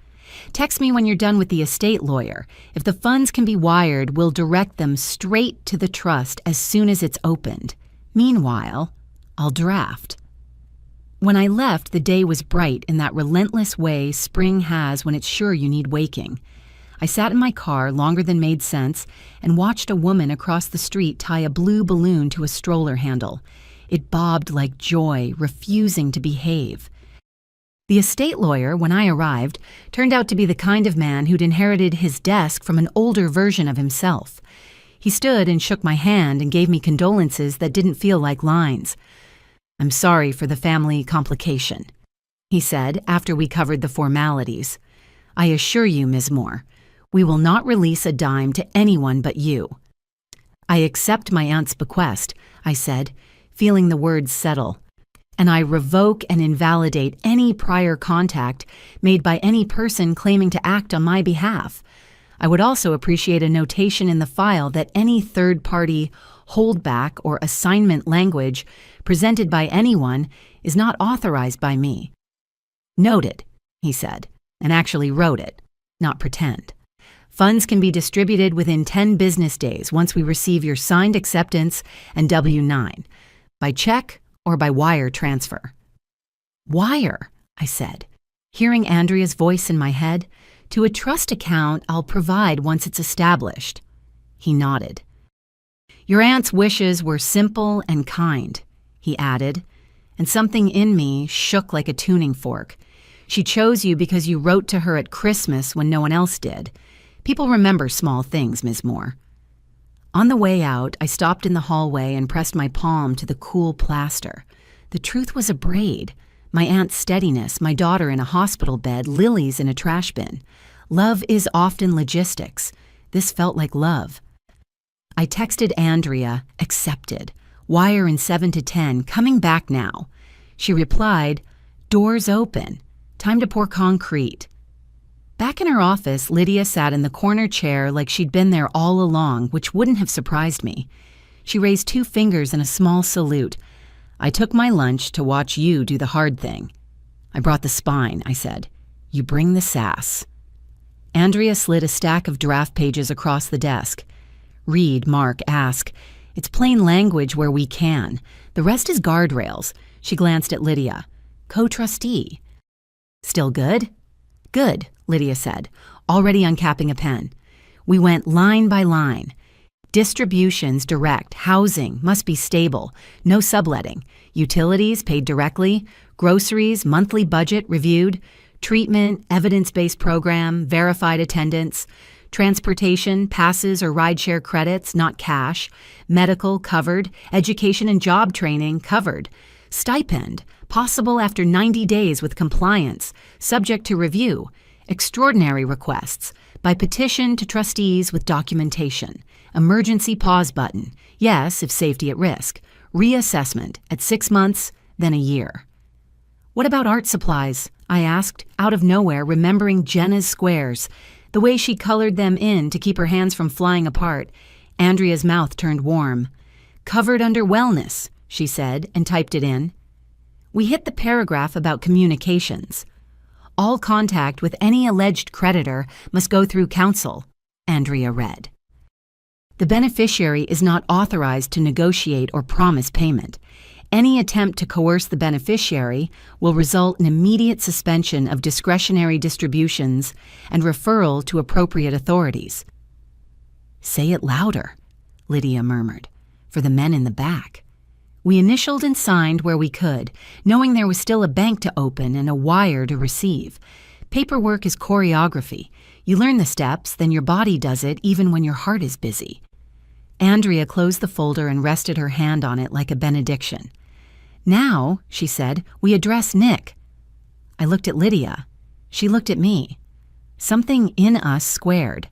"Text me when you're done with the estate lawyer. If the funds can be wired, we'll direct them straight to the trust as soon as it's opened. Meanwhile, I'll draft." When I left, the day was bright in that relentless way spring has when it's sure you need waking. I sat in my car longer than made sense and watched a woman across the street tie a blue balloon to a stroller handle. It bobbed like joy, refusing to behave. The estate lawyer, when I arrived, turned out to be the kind of man who'd inherited his desk from an older version of himself. He stood and shook my hand and gave me condolences that didn't feel like lines. "I'm sorry for the family complication," he said after we covered the formalities. "I assure you, Ms. Moore, we will not release a dime to anyone but you." "I accept my aunt's bequest," I said, feeling the words settle. "And I revoke and invalidate any prior contact made by any person claiming to act on my behalf. I would also appreciate a notation in the file that any third-party holdback or assignment language presented by anyone is not authorized by me." "Noted," he said, and actually wrote it, not pretend. "Funds can be distributed within 10 business days once we receive your signed acceptance and W-9, by check or by wire transfer." "Wire?" I said, hearing Andrea's voice in my head. To a trust account I'll provide once it's established. He nodded. Your aunt's wishes were simple and kind, he added, and something in me shook like a tuning fork. She chose you because you wrote to her at Christmas when no one else did. People remember small things, Ms. Moore. On the way out, I stopped in the hallway and pressed my palm to the cool plaster. The truth was a braid. My aunt's steadiness, my daughter in a hospital bed, lilies in a trash bin. Love is often logistics. This felt like love. I texted Andrea, accepted. Wire in 7 to 10, coming back now. She replied, doors open. Time to pour concrete. Back in her office, Lydia sat in the corner chair like she'd been there all along, which wouldn't have surprised me. She raised 2 fingers in a small salute. I took my lunch to watch you do the hard thing. I brought the spine, I said. You bring the sass. Andrea slid a stack of draft pages across the desk. Read, mark, ask. It's plain language where we can. The rest is guardrails. She glanced at Lydia. Co-trustee. Still good? Good, Lydia said, already uncapping a pen. We went line by line. Distributions direct, housing must be stable, no subletting, utilities paid directly, groceries, monthly budget reviewed, treatment, evidence-based program, verified attendance, transportation, passes or rideshare credits, not cash, medical covered, education and job training covered, stipend, possible after 90 days with compliance, subject to review, extraordinary requests, by petition to trustees with documentation, emergency pause button, yes if safety at risk, reassessment at 6 months, then a year. What about art supplies? I asked, out of nowhere, remembering Jenna's squares, the way she colored them in to keep her hands from flying apart. Andrea's mouth turned warm. Covered under wellness, she said, and typed it in. We hit the paragraph about communications. All contact with any alleged creditor must go through counsel, Andrea read. The beneficiary is not authorized to negotiate or promise payment. Any attempt to coerce the beneficiary will result in immediate suspension of discretionary distributions and referral to appropriate authorities. Say it louder, Lydia murmured, for the men in the back. We initialed and signed where we could, knowing there was still a bank to open and a wire to receive. Paperwork is choreography. You learn the steps, then your body does it even when your heart is busy. Andrea closed the folder and rested her hand on it like a benediction. Now, she said, we address Nick. I looked at Lydia. She looked at me. Something in us squared.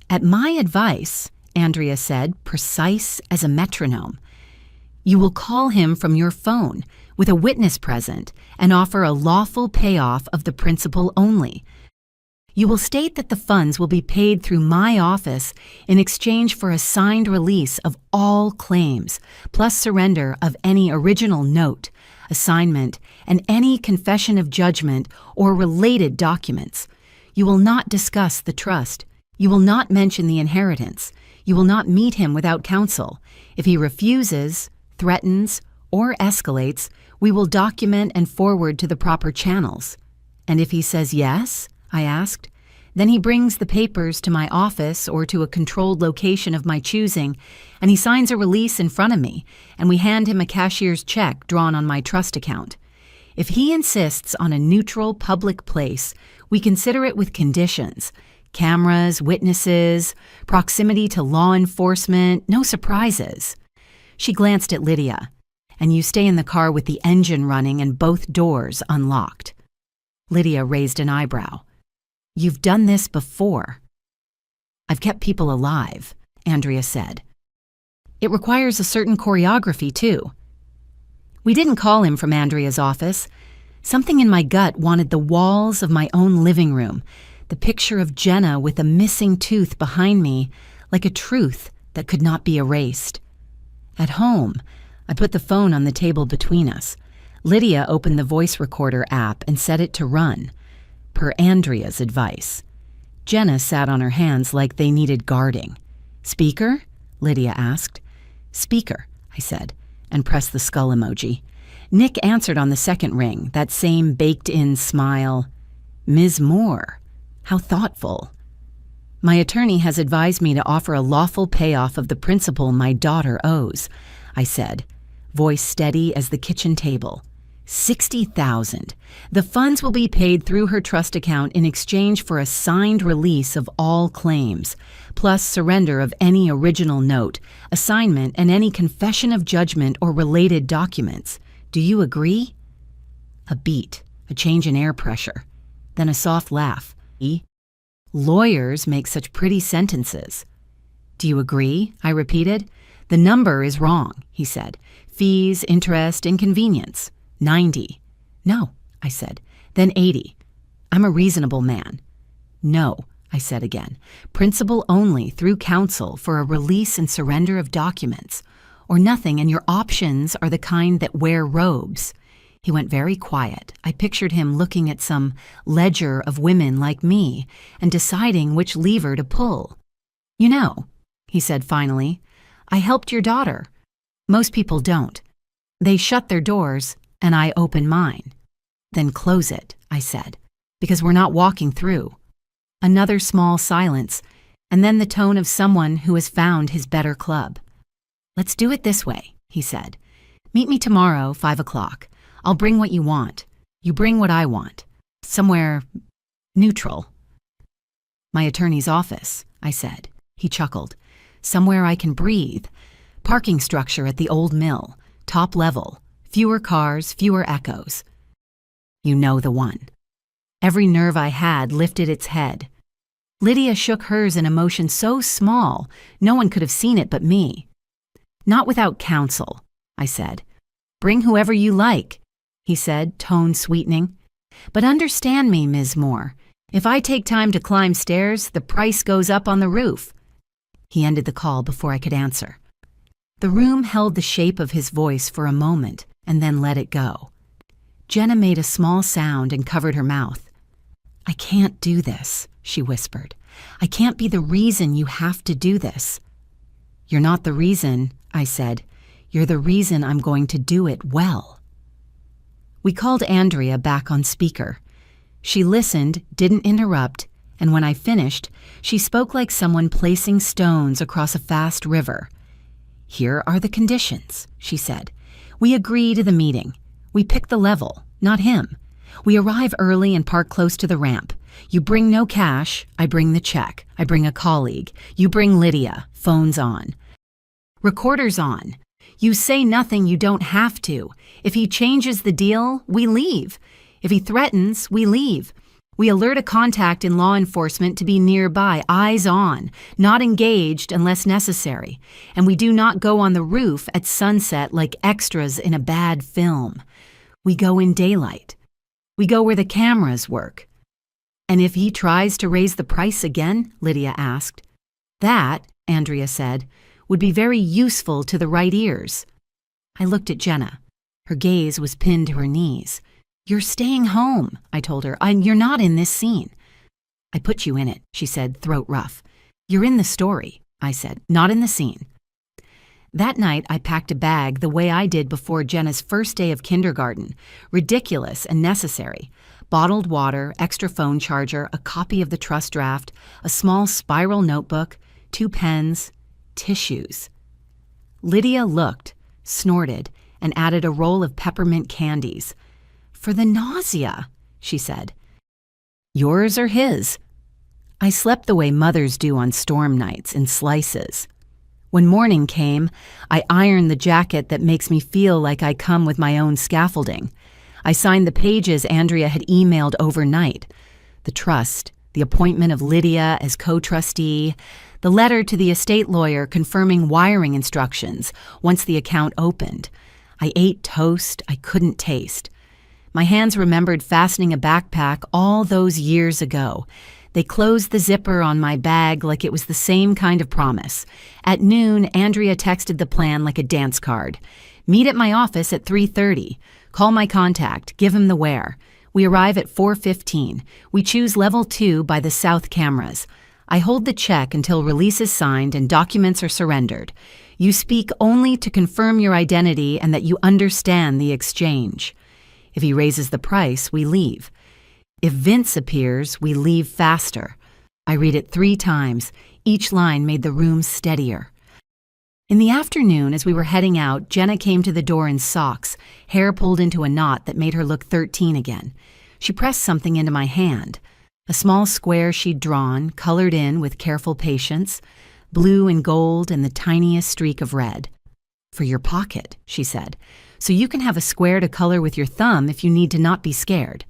At my advice, Andrea said, precise as a metronome, you will call him from your phone with a witness present and offer a lawful payoff of the principal only. You will state that the funds will be paid through my office in exchange for a signed release of all claims, plus surrender of any original note, assignment, and any confession of judgment or related documents. You will not discuss the trust. You will not mention the inheritance. You will not meet him without counsel. If he refuses, threatens, or escalates, we will document and forward to the proper channels. And if he says yes, I asked, then he brings the papers to my office or to a controlled location of my choosing, and he signs a release in front of me, and we hand him a cashier's check drawn on my trust account. If he insists on a neutral public place, we consider it with conditions: cameras, witnesses, proximity to law enforcement, no surprises. She glanced at Lydia. And you stay in the car with the engine running and both doors unlocked. Lydia raised an eyebrow. You've done this before. I've kept people alive, Andrea said. It requires a certain choreography, too. We didn't call him from Andrea's office. Something in my gut wanted the walls of my own living room, the picture of Jenna with a missing tooth behind me, like a truth that could not be erased. At home, I put the phone on the table between us. Lydia opened the voice recorder app and set it to run, per Andrea's advice. Jenna sat on her hands like they needed guarding. Speaker? Lydia asked. Speaker, I said, and pressed the skull emoji. Nick answered on the second ring, that same baked-in smile. "Ms. Moore, how thoughtful." "My attorney has advised me to offer a lawful payoff of the principal my daughter owes," I said, voice steady as the kitchen table. 60,000. The funds will be paid through her trust account in exchange for a signed release of all claims, plus surrender of any original note, assignment, and any confession of judgment or related documents. Do you agree? A beat, a change in air pressure, then a soft laugh. Lawyers make such pretty sentences. "Do you agree?" I repeated. "The number is wrong," he said. "Fees, interest, inconvenience. 90. "No," I said. "Then 80. I'm a reasonable man." "No," I said again. "Principal only through counsel for a release and surrender of documents, or nothing, and your options are the kind that wear robes." He went very quiet. I pictured him looking at some ledger of women like me and deciding which lever to pull. "You know," he said finally, "I helped your daughter. Most people don't. They shut their doors, and I open mine." "Then close it," I said, "because we're not walking through." Another small silence, and then the tone of someone who has found his better club. "Let's do it this way," he said. "Meet me tomorrow, 5 o'clock. I'll bring what you want. You bring what I want. Somewhere neutral." "My attorney's office," I said. He chuckled. "Somewhere I can breathe. Parking structure at the old mill. Top level. Fewer cars, fewer echoes." "You know the one." Every nerve I had lifted its head. Lydia shook hers in a motion so small, no one could have seen it but me. "Not without counsel," I said. "Bring whoever you like," he said, tone sweetening. "But understand me, Ms. Moore. If I take time to climb stairs, the price goes up on the roof." He ended the call before I could answer. The room held the shape of his voice for a moment and then let it go. Jenna made a small sound and covered her mouth. "I can't do this," she whispered. "I can't be the reason you have to do this." "You're not the reason," I said. "You're the reason I'm going to do it well." We called Andrea back on speaker. She listened, didn't interrupt, and when I finished, she spoke like someone placing stones across a fast river. "Here are the conditions," she said. "We agree to the meeting. We pick the level, not him. We arrive early and park close to the ramp. You bring no cash, I bring the check. I bring a colleague. You bring Lydia. Phone's on. Recorder's on. You say nothing you don't have to. If he changes the deal, we leave. If he threatens, we leave. We alert a contact in law enforcement to be nearby, eyes on, not engaged unless necessary. And we do not go on the roof at sunset like extras in a bad film. We go in daylight. We go where the cameras work." "And if he tries to raise the price again?" Lydia asked. "That," Andrea said, "would be very useful to the right ears." I looked at Jenna. Her gaze was pinned to her knees. "You're staying home," I told her. "You're not in this scene." "I put you in it," she said, throat rough. "You're in the story," I said, "not in the scene." That night, I packed a bag the way I did before Jenna's first day of kindergarten, ridiculous and necessary. Bottled water, extra phone charger, a copy of the trust draft, a small spiral notebook, 2 pens, tissues. Lydia looked, snorted, and added a roll of peppermint candies. "For the nausea," she said. "Yours or his?" I slept the way mothers do on storm nights, in slices. When morning came, I ironed the jacket that makes me feel like I come with my own scaffolding. I signed the pages Andrea had emailed overnight. The trust, the appointment of Lydia as co-trustee, the letter to the estate lawyer confirming wiring instructions once the account opened. I ate toast I couldn't taste. My hands remembered fastening a backpack all those years ago. They closed the zipper on my bag like it was the same kind of promise. At noon, Andrea texted the plan like a dance card. "Meet at my office at 3:30. Call my contact. Give him the where. We arrive at 4:15. We choose level 2 by the south cameras. I hold the check until release is signed and documents are surrendered. You speak only to confirm your identity and that you understand the exchange. If he raises the price, we leave. If Vince appears, we leave faster. I read it 3 times. Each line made the room steadier. In the afternoon, as we were heading out, Jenna came to the door in socks, hair pulled into a knot that made her look 13 again. She pressed something into my hand. A small square she'd drawn, colored in with careful patience, blue and gold and the tiniest streak of red. "For your pocket," she said, "so you can have a square to color with your thumb if you need to not be scared."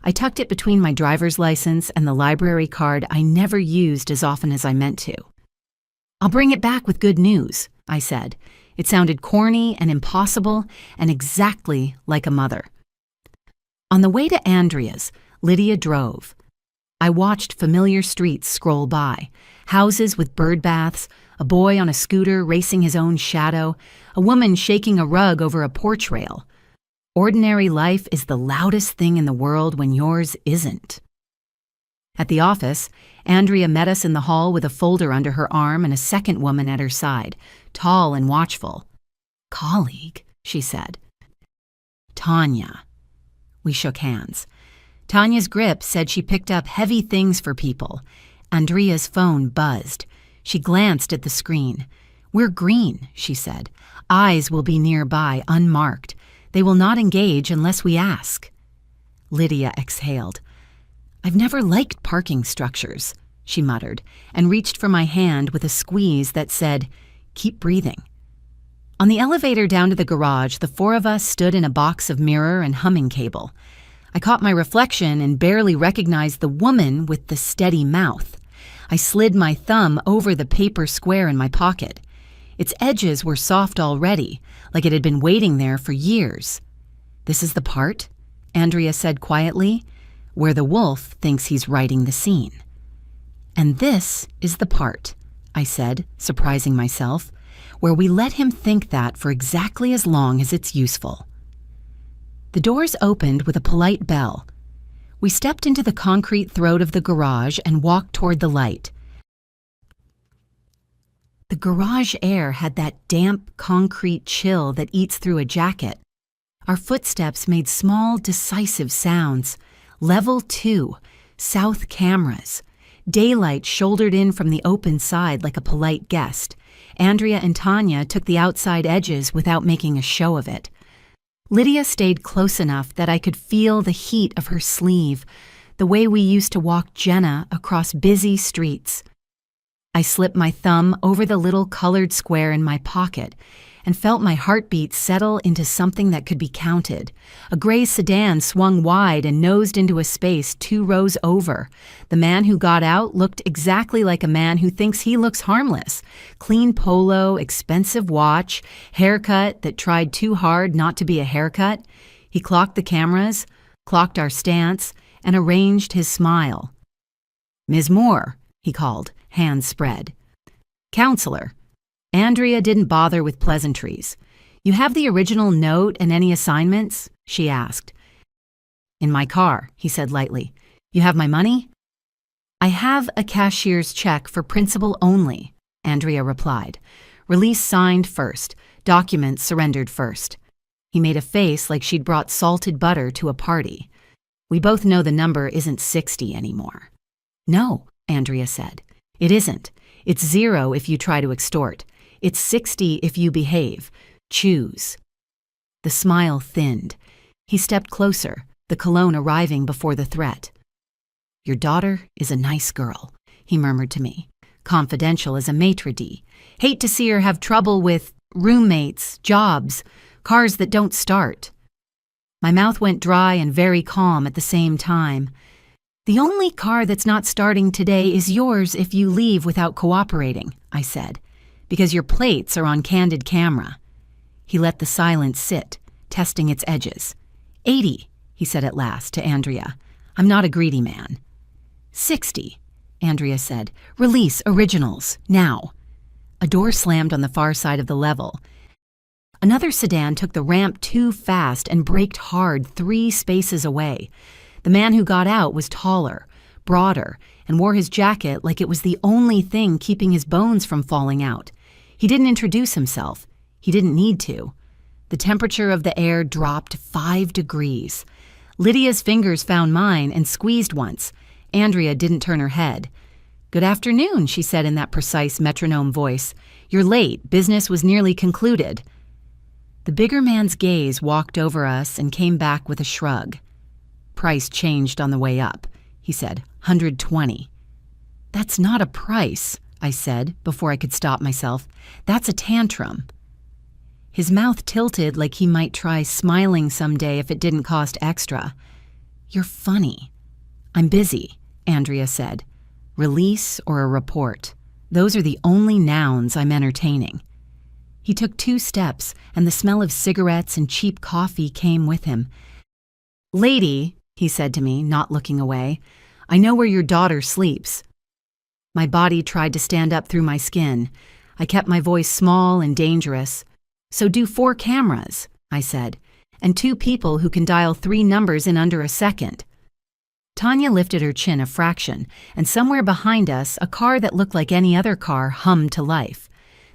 I tucked it between my driver's license and the library card I never used as often as I meant to. "I'll bring it back with good news," I said. It sounded corny and impossible and exactly like a mother. On the way to Andrea's, Lydia drove. I watched familiar streets scroll by, houses with bird baths, a boy on a scooter racing his own shadow, a woman shaking a rug over a porch rail. Ordinary life is the loudest thing in the world when yours isn't. At the office, Andrea met us in the hall with a folder under her arm and a second woman at her side, tall and watchful. "Colleague," she said. "Tanya." We shook hands. Tanya's grip said she picked up heavy things for people. Andrea's phone buzzed. She glanced at the screen. "We're green," she said. "Eyes will be nearby, unmarked. They will not engage unless we ask." Lydia exhaled. "I've never liked parking structures," she muttered, and reached for my hand with a squeeze that said, "Keep breathing." On the elevator down to the garage, the 4 of us stood in a box of mirror and humming cable. I caught my reflection and barely recognized the woman with the steady mouth. I slid my thumb over the paper square in my pocket. Its edges were soft already, like it had been waiting there for years. "This is the part," Andrea said quietly, "where the wolf thinks he's writing the scene." "And this is the part," I said, surprising myself, "where we let him think that for exactly as long as it's useful." The doors opened with a polite bell. We stepped into the concrete throat of the garage and walked toward the light. The garage air had that damp, concrete chill that eats through a jacket. Our footsteps made small, decisive sounds. Level 2, south cameras. Daylight shouldered in from the open side like a polite guest. Andrea and Tanya took the outside edges without making a show of it. Lydia stayed close enough that I could feel the heat of her sleeve, the way we used to walk Jenna across busy streets. I slipped my thumb over the little colored square in my pocket and felt my heartbeat settle into something that could be counted. A gray sedan swung wide and nosed into a space 2 rows over. The man who got out looked exactly like a man who thinks he looks harmless. Clean polo, expensive watch, haircut that tried too hard not to be a haircut. He clocked the cameras, clocked our stance, and arranged his smile. "Ms. Moore," he called, hands spread. "Counselor." Andrea didn't bother with pleasantries. "You have the original note and any assignments?" she asked. "In my car," he said lightly. "You have my money?" "I have a cashier's check for principal only," Andrea replied. "Release signed first, documents surrendered first." He made a face like she'd brought salted butter to a party. "We both know the number isn't 60 anymore." "No," Andrea said. "It isn't. It's 0 if you try to extort. It's 60 if you behave. Choose." The smile thinned. He stepped closer, the cologne arriving before the threat. "Your daughter is a nice girl," he murmured to me, confidential as a maitre d'. "Hate to see her have trouble with roommates, jobs, cars that don't start." My mouth went dry and very calm at the same time. "The only car that's not starting today is yours if you leave without cooperating," I said, "because your plates are on candid camera." He let the silence sit, testing its edges. 80, he said at last to Andrea. "I'm not a greedy man." 60, Andrea said. "Release originals, now." A door slammed on the far side of the level. Another sedan took the ramp too fast and braked hard 3 spaces away. The man who got out was taller, broader, and wore his jacket like it was the only thing keeping his bones from falling out. He didn't introduce himself. He didn't need to. The temperature of the air dropped 5 degrees. Lydia's fingers found mine and squeezed once. Andrea didn't turn her head. "Good afternoon," she said in that precise metronome voice. "You're late. Business was nearly concluded." The bigger man's gaze walked over us and came back with a shrug. "Price changed on the way up," he said. "120. "That's not a price," I said before I could stop myself. "That's a tantrum." His mouth tilted like he might try smiling someday if it didn't cost extra. "You're funny." "I'm busy," Andrea said. "Release or a report. Those are the only nouns I'm entertaining." He took 2 steps, and the smell of cigarettes and cheap coffee came with him. "Lady," he said to me, not looking away, "I know where your daughter sleeps." My body tried to stand up through my skin. I kept my voice small and dangerous. "So do 4 cameras," I said, "and 2 people who can dial 3 numbers in under a second." Tanya lifted her chin a fraction, and somewhere behind us, a car that looked like any other car hummed to life.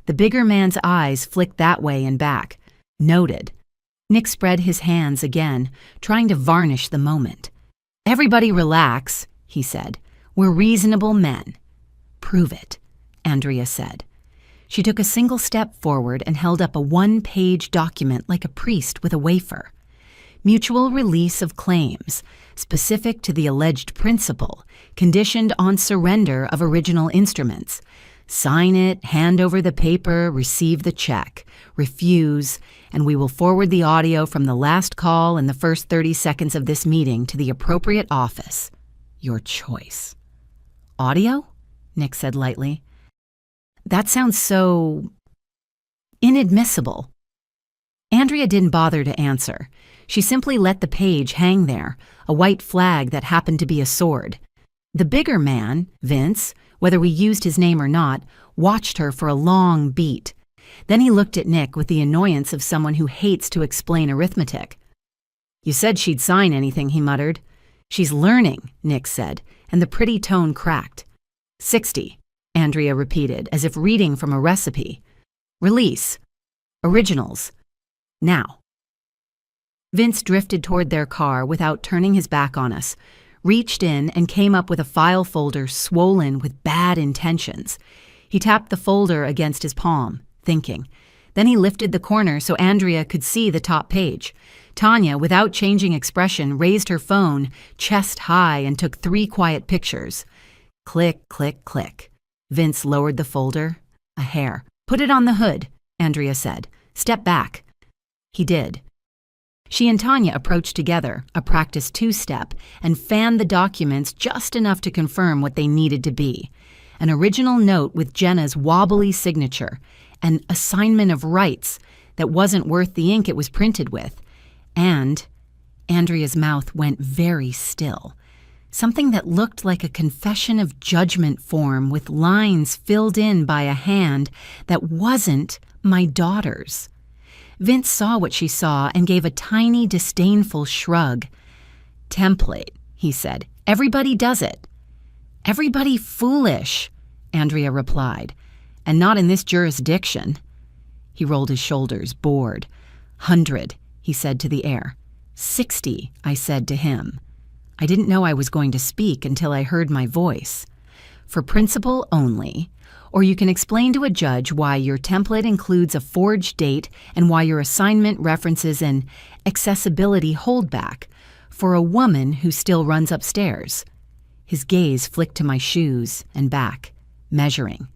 The bigger man's eyes flicked that way and back. Noted. Nick spread his hands again, trying to varnish the moment. "Everybody relax," he said. "We're reasonable men." "Prove it," Andrea said. She took a single step forward and held up a 1-page document like a priest with a wafer. "Mutual release of claims, specific to the alleged principal, conditioned on surrender of original instruments. Sign it, hand over the paper, receive the check. Refuse, and we will forward the audio from the last call and the first 30 seconds of this meeting to the appropriate office. Your choice." "Audio?" Nick said lightly. "That sounds so inadmissible." Andrea didn't bother to answer. She simply let the page hang there, a white flag that happened to be a sword. The bigger man, Vince, whether we used his name or not, watched her for a long beat. Then he looked at Nick with the annoyance of someone who hates to explain arithmetic. "You said she'd sign anything," he muttered. "She's learning," Nick said, and the pretty tone cracked. 60, Andrea repeated, as if reading from a recipe. "Release. Originals. Now." Vince drifted toward their car without turning his back on us, reached in and came up with a file folder swollen with bad intentions. He tapped the folder against his palm, thinking. Then he lifted the corner so Andrea could see the top page. Tanya, without changing expression, raised her phone, chest high, and took 3 quiet pictures. Click, click, click. Vince lowered the folder. A hair. "Put it on the hood," Andrea said. "Step back." He did. She and Tanya approached together, a practice 2-step, and fanned the documents just enough to confirm what they needed to be. An original note with Jenna's wobbly signature, an assignment of rights that wasn't worth the ink it was printed with, and Andrea's mouth went very still. Something that looked like a confession of judgment form with lines filled in by a hand that wasn't my daughter's. Vince saw what she saw and gave a tiny, disdainful shrug. "Template," he said. "Everybody does it." "Everybody foolish," Andrea replied. "And not in this jurisdiction." He rolled his shoulders, bored. 100, he said to the air. 60, I said to him. I didn't know I was going to speak until I heard my voice. "For principle only, or you can explain to a judge why your template includes a forged date and why your assignment references an accessibility holdback for a woman who still runs upstairs." His gaze flicked to my shoes and back, measuring.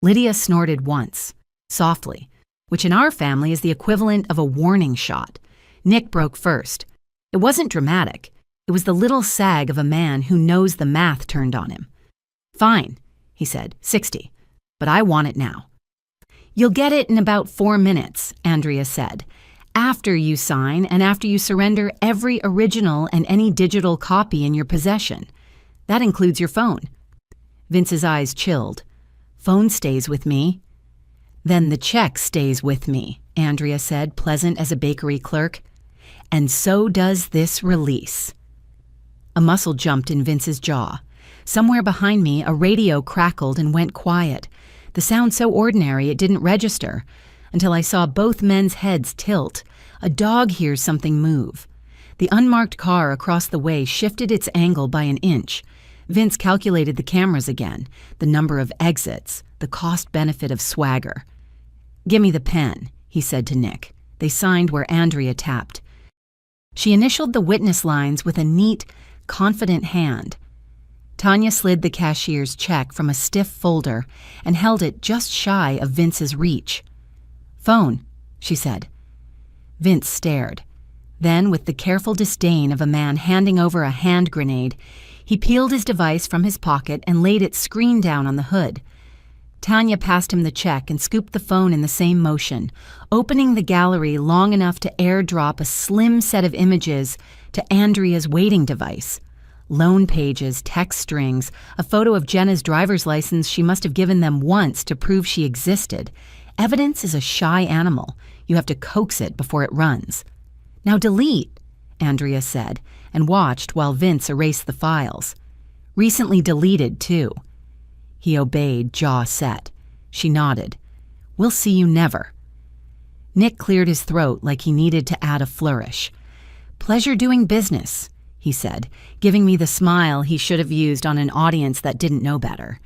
Lydia snorted once, softly, which in our family is the equivalent of a warning shot. Nick broke first. It wasn't dramatic. It was the little sag of a man who knows the math turned on him. "Fine," he said, 60, "but I want it now." "You'll get it in about 4 minutes, Andrea said, "after you sign and after you surrender every original and any digital copy in your possession. That includes your phone." Vince's eyes chilled. "Phone stays with me." "Then the check stays with me," Andrea said, pleasant as a bakery clerk. "And so does this release." A muscle jumped in Vince's jaw. Somewhere behind me, a radio crackled and went quiet. The sound so ordinary it didn't register, until I saw both men's heads tilt. A dog hears something move. The unmarked car across the way shifted its angle by an inch. Vince calculated the cameras again, the number of exits, the cost-benefit of swagger. "Gimme the pen," he said to Nick. They signed where Andrea tapped. She initialed the witness lines with a neat, confident hand. Tanya slid the cashier's check from a stiff folder and held it just shy of Vince's reach. "Phone," she said. Vince stared. Then, with the careful disdain of a man handing over a hand grenade, he peeled his device from his pocket and laid it screen down on the hood. Tanya passed him the check and scooped the phone in the same motion, opening the gallery long enough to airdrop a slim set of images to Andrea's waiting device. Loan pages, text strings, a photo of Jenna's driver's license she must have given them once to prove she existed. Evidence is a shy animal. You have to coax it before it runs. "Now delete," Andrea said, and watched while Vince erased the files. "Recently deleted, too." He obeyed, jaw set. She nodded. "We'll see you never." Nick cleared his throat like he needed to add a flourish. "Pleasure doing business," he said, giving me the smile he should have used on an audience that didn't know better.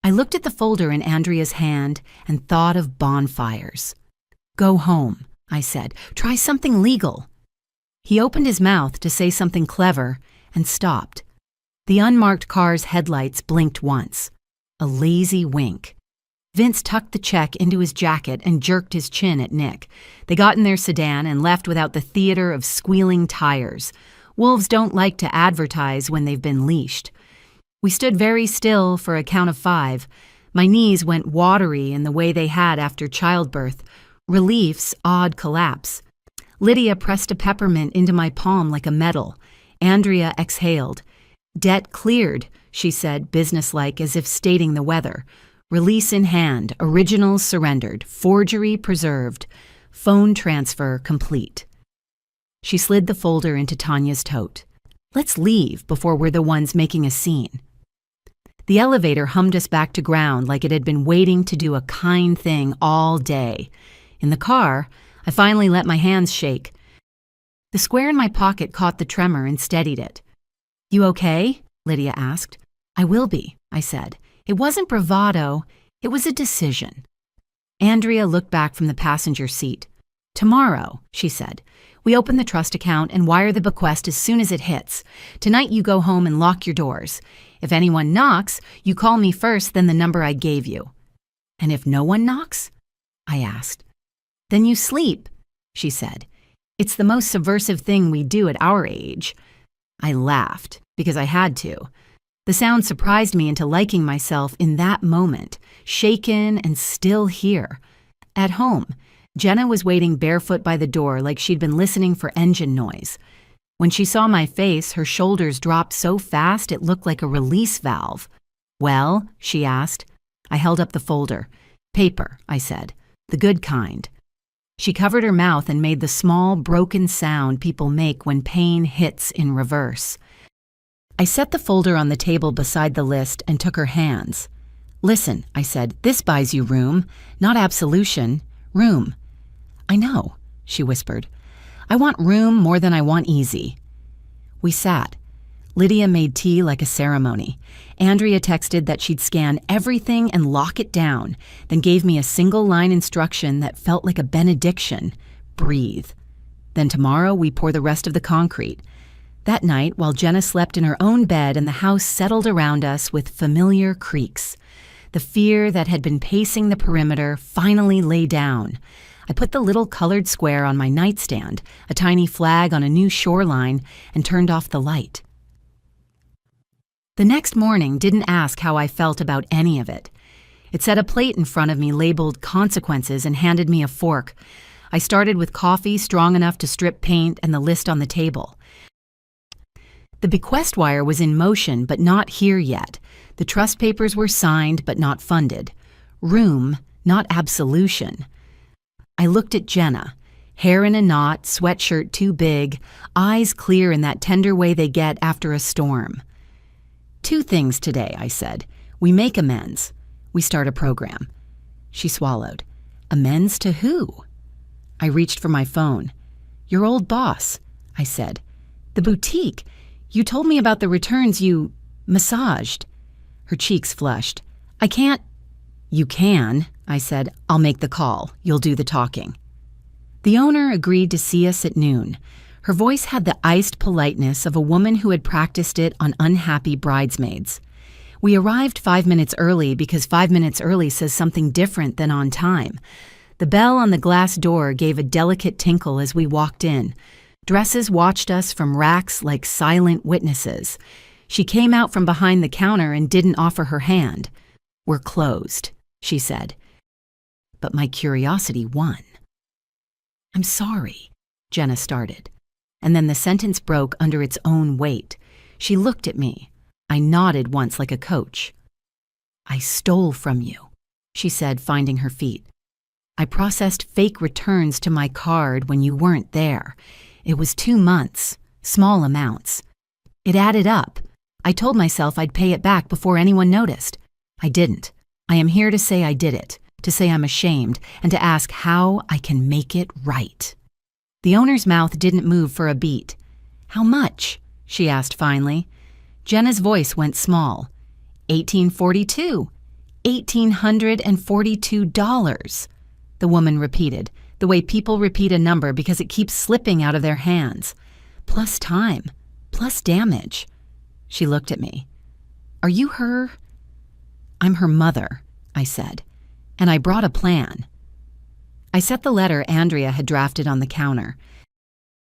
I looked at the folder in Andrea's hand and thought of bonfires. "Go home," I said. "Try something legal." He opened his mouth to say something clever and stopped. The unmarked car's headlights blinked once. A lazy wink. Vince tucked the check into his jacket and jerked his chin at Nick. They got in their sedan and left without the theater of squealing tires. Wolves don't like to advertise when they've been leashed. We stood very still for a count of 5. My knees went watery in the way they had after childbirth. Relief's odd collapse. Lydia pressed a peppermint into my palm like a medal. Andrea exhaled. "Debt cleared," she said, businesslike, as if stating the weather. "Release in hand, originals surrendered, forgery preserved, phone transfer complete." She slid the folder into Tanya's tote. "Let's leave before we're the ones making a scene." The elevator hummed us back to ground like it had been waiting to do a kind thing all day. In the car, I finally let my hands shake. The square in my pocket caught the tremor and steadied it. "You okay?" Lydia asked. "I will be," I said. It wasn't bravado, it was a decision. Andrea looked back from the passenger seat. "Tomorrow," she said. "We open the trust account and wire the bequest as soon as it hits. Tonight you go home and lock your doors. If anyone knocks, you call me first, then the number I gave you." "And if no one knocks?" I asked. "Then you sleep," she said. "It's the most subversive thing we do at our age." I laughed, because I had to. The sound surprised me into liking myself in that moment, shaken and still here. At home, Jenna was waiting barefoot by the door like she'd been listening for engine noise. When she saw my face, her shoulders dropped so fast it looked like a release valve. "Well?" she asked. I held up the folder. "Paper," I said. "The good kind." She covered her mouth and made the small, broken sound people make when pain hits in reverse. I set the folder on the table beside the list and took her hands. "Listen," I said, "this buys you room, not absolution, room." "I know," she whispered. "I want room more than I want easy." We sat. Lydia made tea like a ceremony. Andrea texted that she'd scan everything and lock it down, then gave me a single-line instruction that felt like a benediction. Breathe. Then tomorrow we pour the rest of the concrete. That night, while Jenna slept in her own bed and the house settled around us with familiar creaks, the fear that had been pacing the perimeter finally lay down. I put the little colored square on my nightstand, a tiny flag on a new shoreline, and turned off the light. The next morning didn't ask how I felt about any of it. It set a plate in front of me labeled consequences and handed me a fork. I started with coffee strong enough to strip paint and the list on the table. The bequest wire was in motion, but not here yet. The trust papers were signed, but not funded. Room, not absolution. I looked at Jenna. Hair in a knot, sweatshirt too big, eyes clear in that tender way they get after a storm. 2 things today, I said. We make amends. We start a program. She swallowed. Amends to who? I reached for my phone. Your old boss, I said. The boutique. You told me about the returns you massaged. Her cheeks flushed. I can't. You can, I said. I'll make the call. You'll do the talking. The owner agreed to see us at noon. Her voice had the iced politeness of a woman who had practiced it on unhappy bridesmaids. We arrived 5 minutes early because 5 minutes early says something different than on time. The bell on the glass door gave a delicate tinkle as we walked in. Dresses watched us from racks like silent witnesses. She came out from behind the counter and didn't offer her hand. We're closed, she said. But my curiosity won. I'm sorry, Jenna started. And then the sentence broke under its own weight. She looked at me. I nodded once like a coach. I stole from you, she said, finding her feet. I processed fake returns to my card when you weren't there. It was 2 months, small amounts. It added up. I told myself I'd pay it back before anyone noticed. I didn't. I am here to say I did it, to say I'm ashamed, and to ask how I can make it right. The owner's mouth didn't move for a beat. How much? She asked finally. Jenna's voice went small. $1842. $1,842. The woman repeated, the way people repeat a number because it keeps slipping out of their hands. Plus time. Plus damage. She looked at me. Are you her? I'm her mother, I said, and I brought a plan. I set the letter Andrea had drafted on the counter.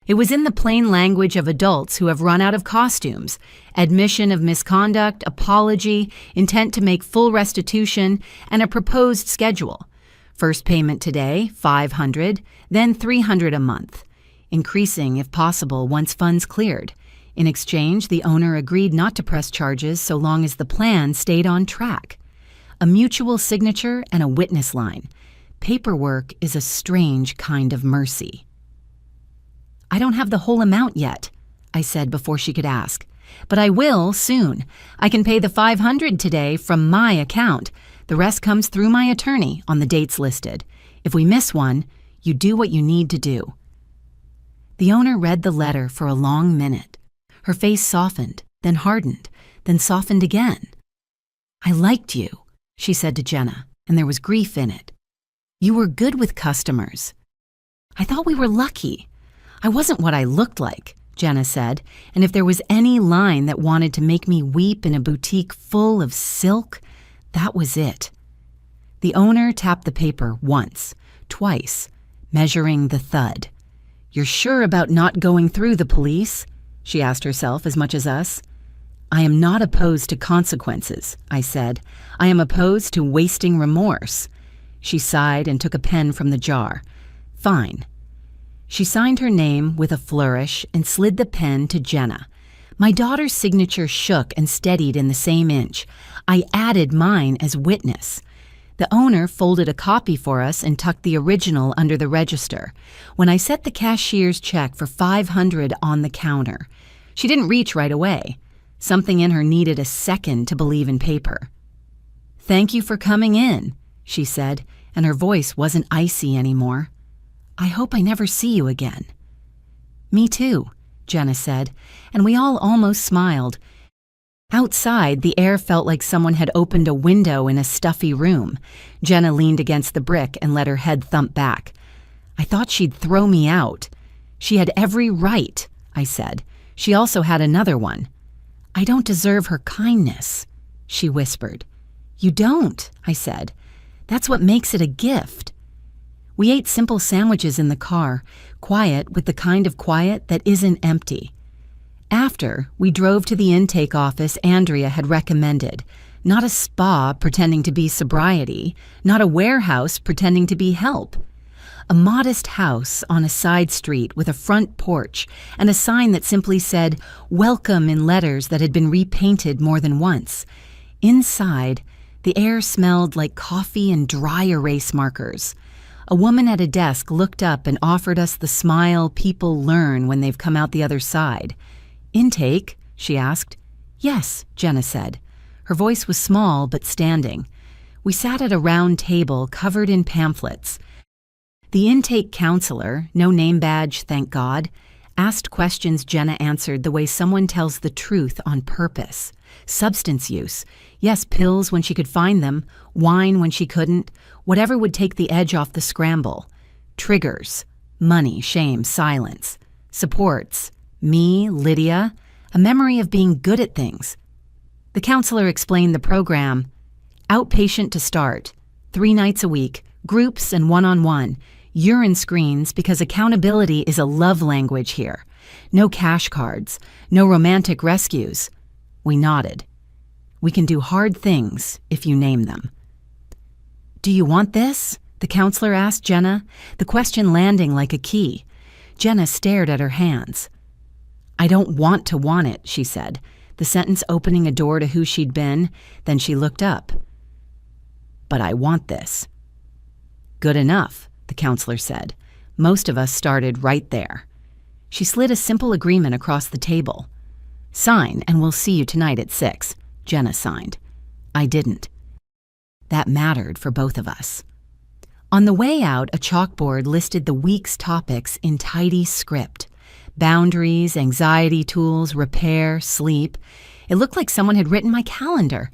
It was in the plain language of adults who have run out of costumes: admission of misconduct, apology, intent to make full restitution, and a proposed schedule. First payment today, $500, then $300 a month, increasing if possible once funds cleared. In exchange, the owner agreed not to press charges so long as the plan stayed on track. A mutual signature and a witness line. Paperwork is a strange kind of mercy. I don't have the whole amount yet, I said before she could ask. But I will soon. I can pay the $500 today from my account. The rest comes through my attorney on the dates listed. If we miss one, you do what you need to do. The owner read the letter for a long minute. Her face softened, then hardened, then softened again. I liked you, she said to Jenna, and there was grief in it. You were good with customers. I thought we were lucky. I wasn't what I looked like, Jenna said, and if there was any line that wanted to make me weep in a boutique full of silk, that was it. The owner tapped the paper once, twice, measuring the thud. You're sure about not going through the police? She asked herself as much as us. I am not opposed to consequences, I said. I am opposed to wasting remorse. She sighed and took a pen from the jar. Fine. She signed her name with a flourish and slid the pen to Jenna. My daughter's signature shook and steadied in the same inch. I added mine as witness. The owner folded a copy for us and tucked the original under the register. When I set the cashier's check for $500 on the counter, she didn't reach right away. Something in her needed a second to believe in paper. Thank you for coming in, she said, and her voice wasn't icy anymore. I hope I never see you again. Me too, Jenna said, and we all almost smiled. Outside, the air felt like someone had opened a window in a stuffy room. Jenna leaned against the brick and let her head thump back. I thought she'd throw me out. She had every right, I said. She also had another one. I don't deserve her kindness, she whispered. You don't, I said. That's what makes it a gift. We ate simple sandwiches in the car, quiet with the kind of quiet that isn't empty. After, we drove to the intake office Andrea had recommended. Not a spa pretending to be sobriety, not a warehouse pretending to be help. A modest house on a side street with a front porch and a sign that simply said, "Welcome" in letters that had been repainted more than once. Inside, the air smelled like coffee and dry erase markers. A woman at a desk looked up and offered us the smile people learn when they've come out the other side. Intake? She asked. Yes, Jenna said. Her voice was small but standing. We sat at a round table covered in pamphlets. The intake counselor, no name badge, thank God, asked questions Jenna answered the way someone tells the truth on purpose. Substance use. Yes, pills when she could find them, wine when she couldn't, whatever would take the edge off the scramble. Triggers. Money, shame, silence. Supports. Me, Lydia, a memory of being good at things. The counselor explained the program. Outpatient to start. 3 nights a week, groups and one-on-one. Urine screens because accountability is a love language here. No cash cards, no romantic rescues. We nodded. We can do hard things if you name them. Do you want this? The counselor asked Jenna, the question landing like a key. Jenna stared at her hands. I don't want to want it, she said, the sentence opening a door to who she'd been. Then she looked up. But I want this. Good enough, the counselor said. Most of us started right there. She slid a simple agreement across the table. Sign, and we'll see you tonight at 6. Jenna signed. I didn't. That mattered for both of us. On the way out, a chalkboard listed the week's topics in tidy script. Boundaries, anxiety tools, repair, sleep. It looked like someone had written my calendar.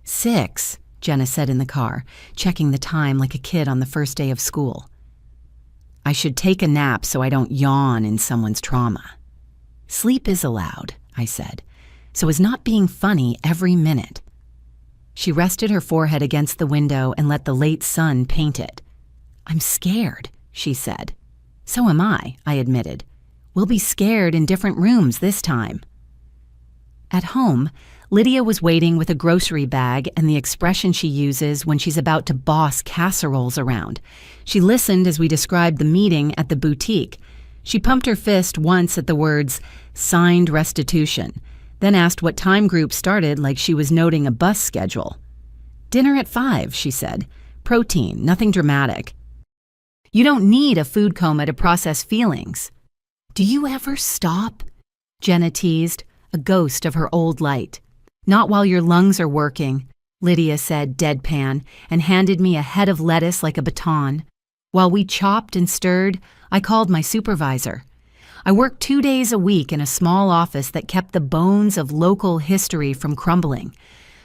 6, Jenna said in the car, checking the time like a kid on the first day of school. I should take a nap so I don't yawn in someone's trauma. Sleep is allowed, I said, so as not being funny every minute. She rested her forehead against the window and let the late sun paint it. I'm scared, she said. So am I admitted. We'll be scared in different rooms this time. At home, Lydia was waiting with a grocery bag and the expression she uses when she's about to boss casseroles around. She listened as we described the meeting at the boutique. She pumped her fist once at the words, signed restitution, then asked what time group started like she was noting a bus schedule. Dinner at 5, she said. Protein, nothing dramatic. You don't need a food coma to process feelings. Do you ever stop? Jenna teased, a ghost of her old light. Not while your lungs are working, Lydia said deadpan, and handed me a head of lettuce like a baton. While we chopped and stirred, I called my supervisor. I worked 2 days a week in a small office that kept the bones of local history from crumbling.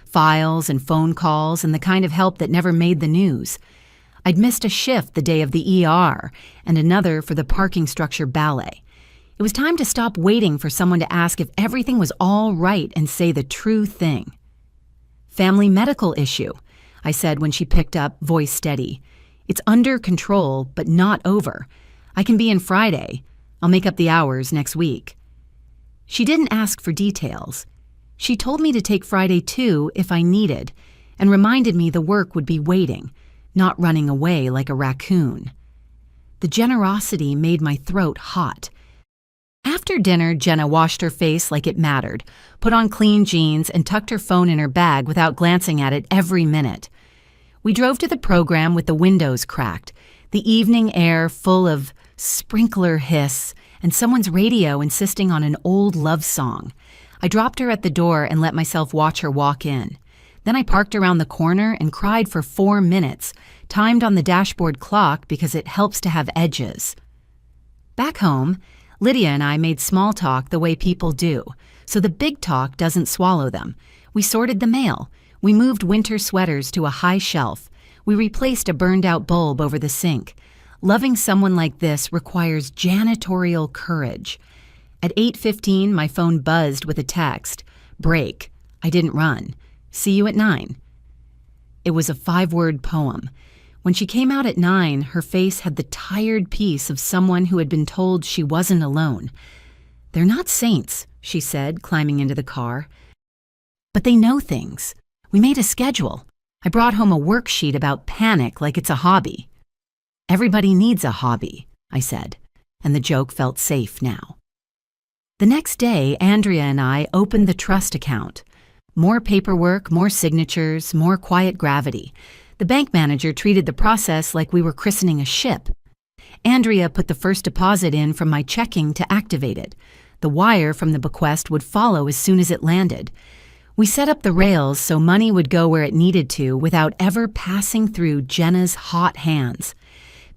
Files and phone calls and the kind of help that never made the news. I'd missed a shift the day of the ER and another for the parking structure ballet. It was time to stop waiting for someone to ask if everything was all right and say the true thing. Family medical issue, I said when she picked up, voice steady. It's under control, but not over. I can be in Friday. I'll make up the hours next week. She didn't ask for details. She told me to take Friday too if I needed, and reminded me the work would be waiting, not running away like a raccoon. The generosity made my throat hot. After dinner, Jenna washed her face like it mattered, put on clean jeans, and tucked her phone in her bag without glancing at it every minute. We drove to the program with the windows cracked, the evening air full of sprinkler hiss, and someone's radio insisting on an old love song. I dropped her at the door and let myself watch her walk in. Then I parked around the corner and cried for 4 minutes, timed on the dashboard clock because it helps to have edges. Back home, Lydia and I made small talk the way people do, so the big talk doesn't swallow them. We sorted the mail. We moved winter sweaters to a high shelf. We replaced a burned-out bulb over the sink. Loving someone like this requires janitorial courage. At 8:15, my phone buzzed with a text. Break. I didn't run. See you at 9. It was a 5-word poem. When she came out at 9, her face had the tired peace of someone who had been told she wasn't alone. They're not saints, she said, climbing into the car. But they know things. We made a schedule. I brought home a worksheet about panic like it's a hobby. Everybody needs a hobby, I said, and the joke felt safe now. The next day, Andrea and I opened the trust account. More paperwork, more signatures, more quiet gravity. The bank manager treated the process like we were christening a ship. Andrea put the first deposit in from my checking to activate it. The wire from the bequest would follow as soon as it landed. We set up the rails so money would go where it needed to without ever passing through Jenna's hot hands.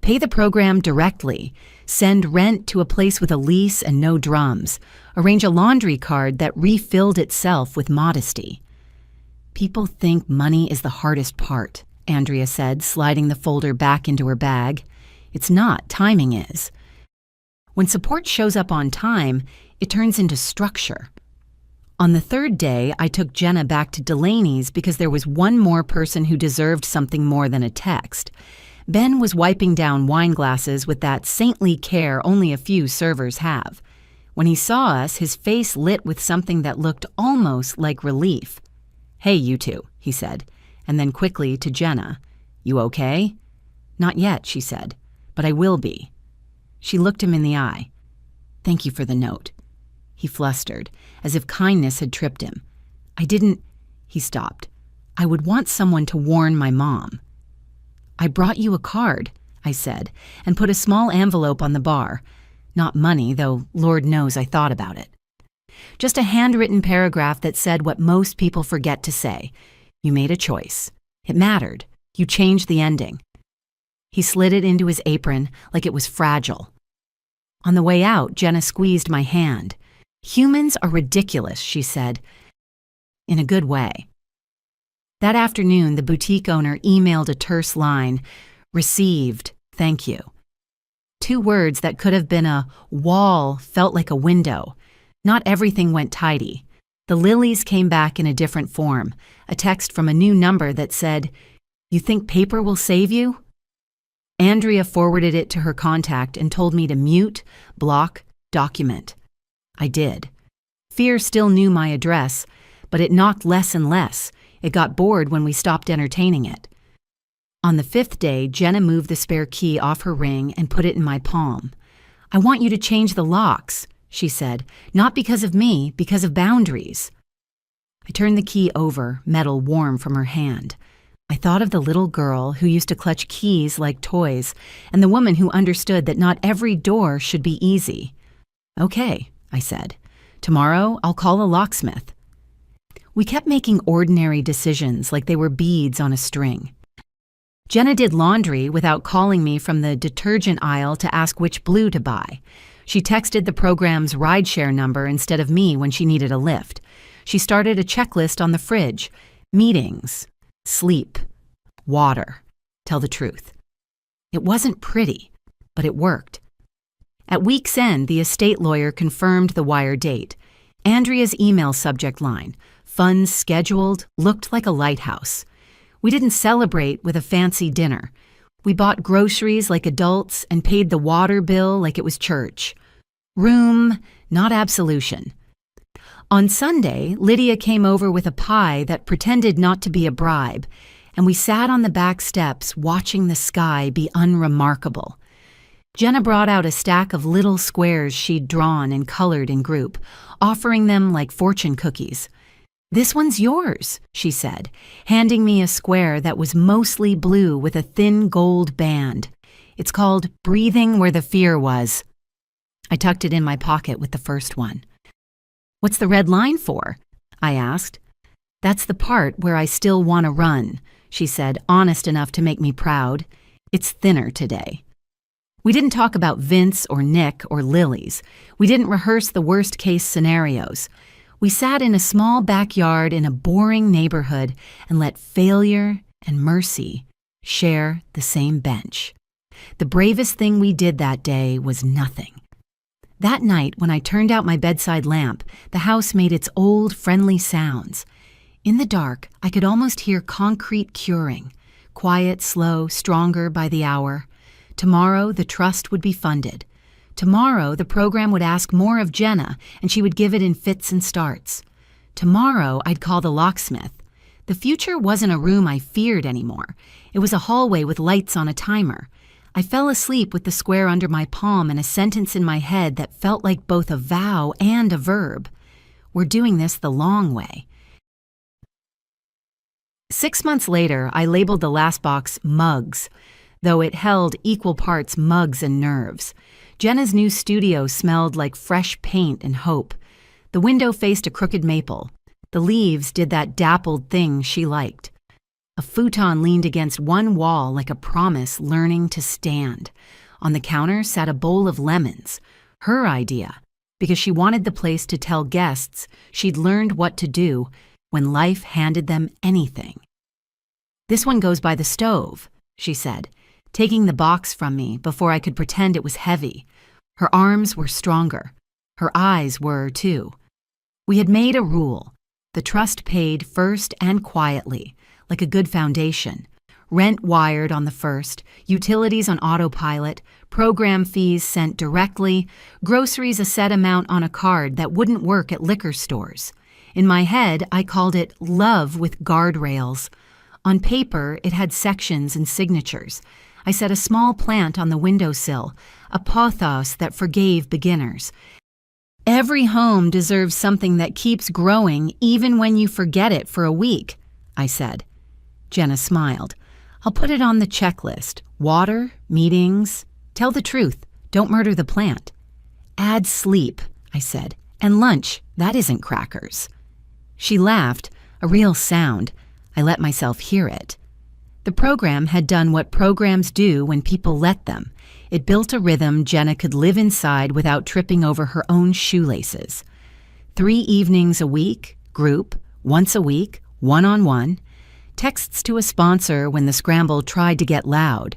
Pay the program directly. Send rent to a place with a lease and no drums. Arrange a laundry card that refilled itself with modesty. People think money is the hardest part, Andrea said, sliding the folder back into her bag. It's not, timing is. When support shows up on time, it turns into structure. On the third day, I took Jenna back to Delaney's because there was one more person who deserved something more than a text. Ben was wiping down wine glasses with that saintly care only a few servers have. When he saw us, his face lit with something that looked almost like relief. "Hey, you two," he said, and then quickly to Jenna, "You okay?" "Not yet," she said, "but I will be." She looked him in the eye. "Thank you for the note." He flustered, as if kindness had tripped him. "I didn't—" He stopped. "I would want someone to warn my mom." "I brought you a card," I said, and put a small envelope on the bar. Not money, though Lord knows I thought about it. Just a handwritten paragraph that said what most people forget to say. You made a choice. It mattered. You changed the ending. He slid it into his apron like it was fragile. On the way out, Jenna squeezed my hand. "Humans are ridiculous," she said, in a good way. That afternoon, the boutique owner emailed a terse line, "Received, thank you." 2 words that could have been a wall felt like a window. Not everything went tidy. The lilies came back in a different form, a text from a new number that said, "You think paper will save you?" Andrea forwarded it to her contact and told me to mute, block, document. I did. Fear still knew my address, but it knocked less and less. It got bored when we stopped entertaining it. On the 5th day, Jenna moved the spare key off her ring and put it in my palm. "I want you to change the locks," she said, "not because of me, because of boundaries." I turned the key over, metal warm from her hand. I thought of the little girl who used to clutch keys like toys, and the woman who understood that not every door should be easy. "Okay," I said. "Tomorrow I'll call a locksmith." We kept making ordinary decisions like they were beads on a string. Jenna did laundry without calling me from the detergent aisle to ask which blue to buy. She texted the program's rideshare number instead of me when she needed a lift. She started a checklist on the fridge. Meetings, sleep, water, tell the truth. It wasn't pretty, but it worked. At week's end, the estate lawyer confirmed the wire date. Andrea's email subject line, "Funds scheduled," looked like a lighthouse. We didn't celebrate with a fancy dinner. We bought groceries like adults and paid the water bill like it was church. Room, not absolution. On Sunday, Lydia came over with a pie that pretended not to be a bribe, and we sat on the back steps watching the sky be unremarkable. Jenna brought out a stack of little squares she'd drawn and colored in group, offering them like fortune cookies. "This one's yours," she said, handing me a square that was mostly blue with a thin gold band. "It's called Breathing Where the Fear Was." I tucked it in my pocket with the first one. "What's the red line for?" I asked. "That's the part where I still want to run," she said, honest enough to make me proud. "It's thinner today." We didn't talk about Vince or Nick or lilies. We didn't rehearse the worst-case scenarios. We sat in a small backyard in a boring neighborhood and let failure and mercy share the same bench. The bravest thing we did that day was nothing. That night, when I turned out my bedside lamp, the house made its old, friendly sounds. In the dark, I could almost hear concrete curing, quiet, slow, stronger by the hour. Tomorrow, the trust would be funded. Tomorrow, the program would ask more of Jenna, and she would give it in fits and starts. Tomorrow, I'd call the locksmith. The future wasn't a room I feared anymore. It was a hallway with lights on a timer. I fell asleep with the square under my palm and a sentence in my head that felt like both a vow and a verb. We're doing this the long way. 6 months later, I labeled the last box Mugs, though it held equal parts mugs and nerves. Jenna's new studio smelled like fresh paint and hope. The window faced a crooked maple. The leaves did that dappled thing she liked. A futon leaned against one wall like a promise learning to stand. On the counter sat a bowl of lemons, her idea, because she wanted the place to tell guests she'd learned what to do when life handed them anything. "This one goes by the stove," she said, taking the box from me before I could pretend it was heavy. Her arms were stronger. Her eyes were, too. We had made a rule. The trust paid first and quietly, like a good foundation. Rent wired on the first, utilities on autopilot, program fees sent directly, groceries a set amount on a card that wouldn't work at liquor stores. In my head, I called it love with guardrails. On paper, it had sections and signatures. I set a small plant on the windowsill, a pothos that forgave beginners. "Every home deserves something that keeps growing even when you forget it for a week," I said. Jenna smiled. "I'll put it on the checklist. Water, meetings. Tell the truth. Don't murder the plant." "Add sleep," I said. "And lunch. That isn't crackers." She laughed, a real sound. I let myself hear it. The program had done what programs do when people let them. It built a rhythm Jenna could live inside without tripping over her own shoelaces. 3 evenings a week, group, once a week, one-on-one. Texts to a sponsor when the scramble tried to get loud.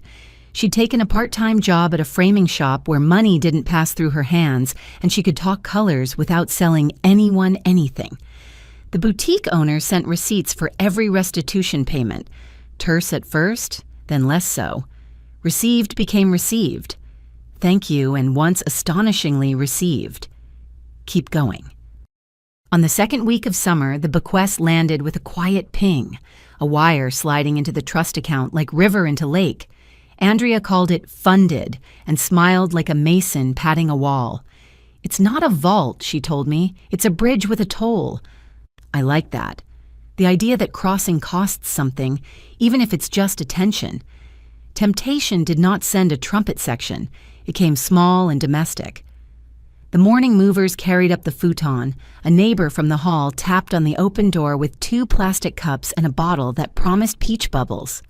She'd taken a part-time job at a framing shop where money didn't pass through her hands and she could talk colors without selling anyone anything. The boutique owner sent receipts for every restitution payment. Terse at first, then less so. Received became received. Thank you, and once astonishingly received. Keep going. On the second week of summer, the bequest landed with a quiet ping, a wire sliding into the trust account like river into lake. Andrea called it funded and smiled like a mason patting a wall. "It's not a vault," she told me. "It's a bridge with a toll." I like that. The idea that crossing costs something, even if it's just attention. Temptation did not send a trumpet section. It came small and domestic. The morning movers carried up the futon. A neighbor from the hall tapped on the open door with 2 plastic cups and a bottle that promised peach bubbles.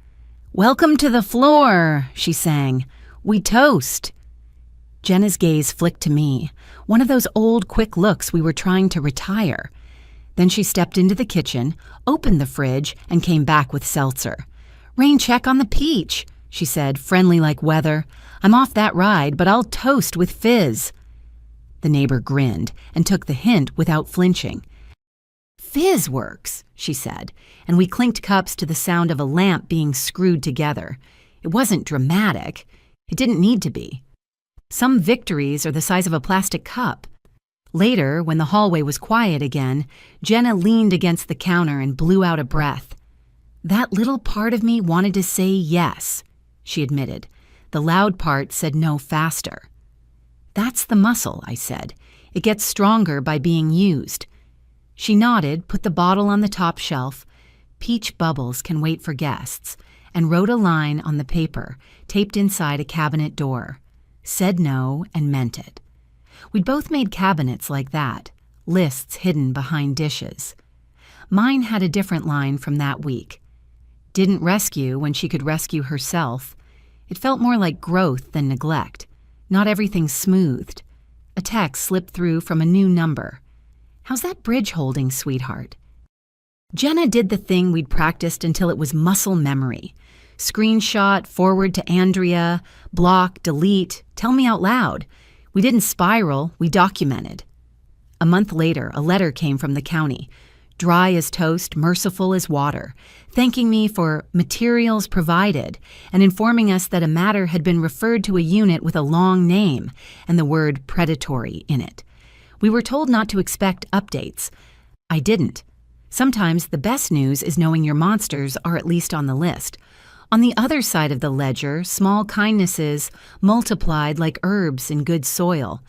"Welcome to the floor," she sang. "We toast." Jenna's gaze flicked to me, one of those old quick looks we were trying to retire. Then she stepped into the kitchen, opened the fridge, and came back with seltzer. "Rain check on the peach," she said, friendly like weather. "I'm off that ride, but I'll toast with fizz." The neighbor grinned and took the hint without flinching. "Fizz works," she said, and we clinked cups to the sound of a lamp being screwed together. It wasn't dramatic. It didn't need to be. Some victories are the size of a plastic cup. Later, when the hallway was quiet again, Jenna leaned against the counter and blew out a breath. "That little part of me wanted to say yes," she admitted. The loud part said no faster. "That's the muscle," I said. "It gets stronger by being used." She nodded, put the bottle on the top shelf. "Peach bubbles can wait for guests," and wrote a line on the paper, taped inside a cabinet door. Said no and meant it. We'd both made cabinets like that, lists hidden behind dishes. Mine had a different line from that week. Didn't rescue when she could rescue herself. It felt more like growth than neglect. Not everything smoothed. A text slipped through from a new number. "How's that bridge holding, sweetheart?" Jenna did the thing we'd practiced until it was muscle memory. Screenshot, forward to Andrea, block, delete, tell me out loud. We didn't spiral, we documented. A month later, a letter came from the county, dry as toast, merciful as water, thanking me for materials provided and informing us that a matter had been referred to a unit with a long name and the word predatory in it. We were told not to expect updates. I didn't. Sometimes the best news is knowing your monsters are at least on the list. On the other side of the ledger, small kindnesses multiplied like herbs in good soil.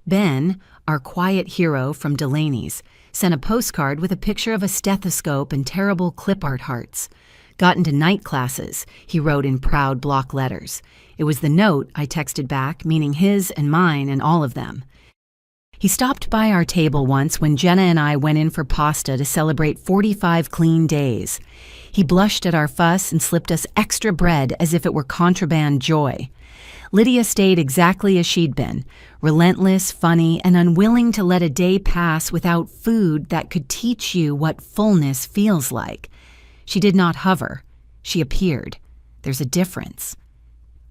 Ben, our quiet hero from Delaney's, sent a postcard with a picture of a stethoscope and terrible clip art hearts. "Got into night classes," he wrote in proud block letters. It was the note I texted back, meaning his and mine and all of them. He stopped by our table once when Jenna and I went in for pasta to celebrate 45 clean days. He blushed at our fuss and slipped us extra bread as if it were contraband joy. Lydia stayed exactly as she'd been, relentless, funny, and unwilling to let a day pass without food that could teach you what fullness feels like. She did not hover. She appeared. There's a difference.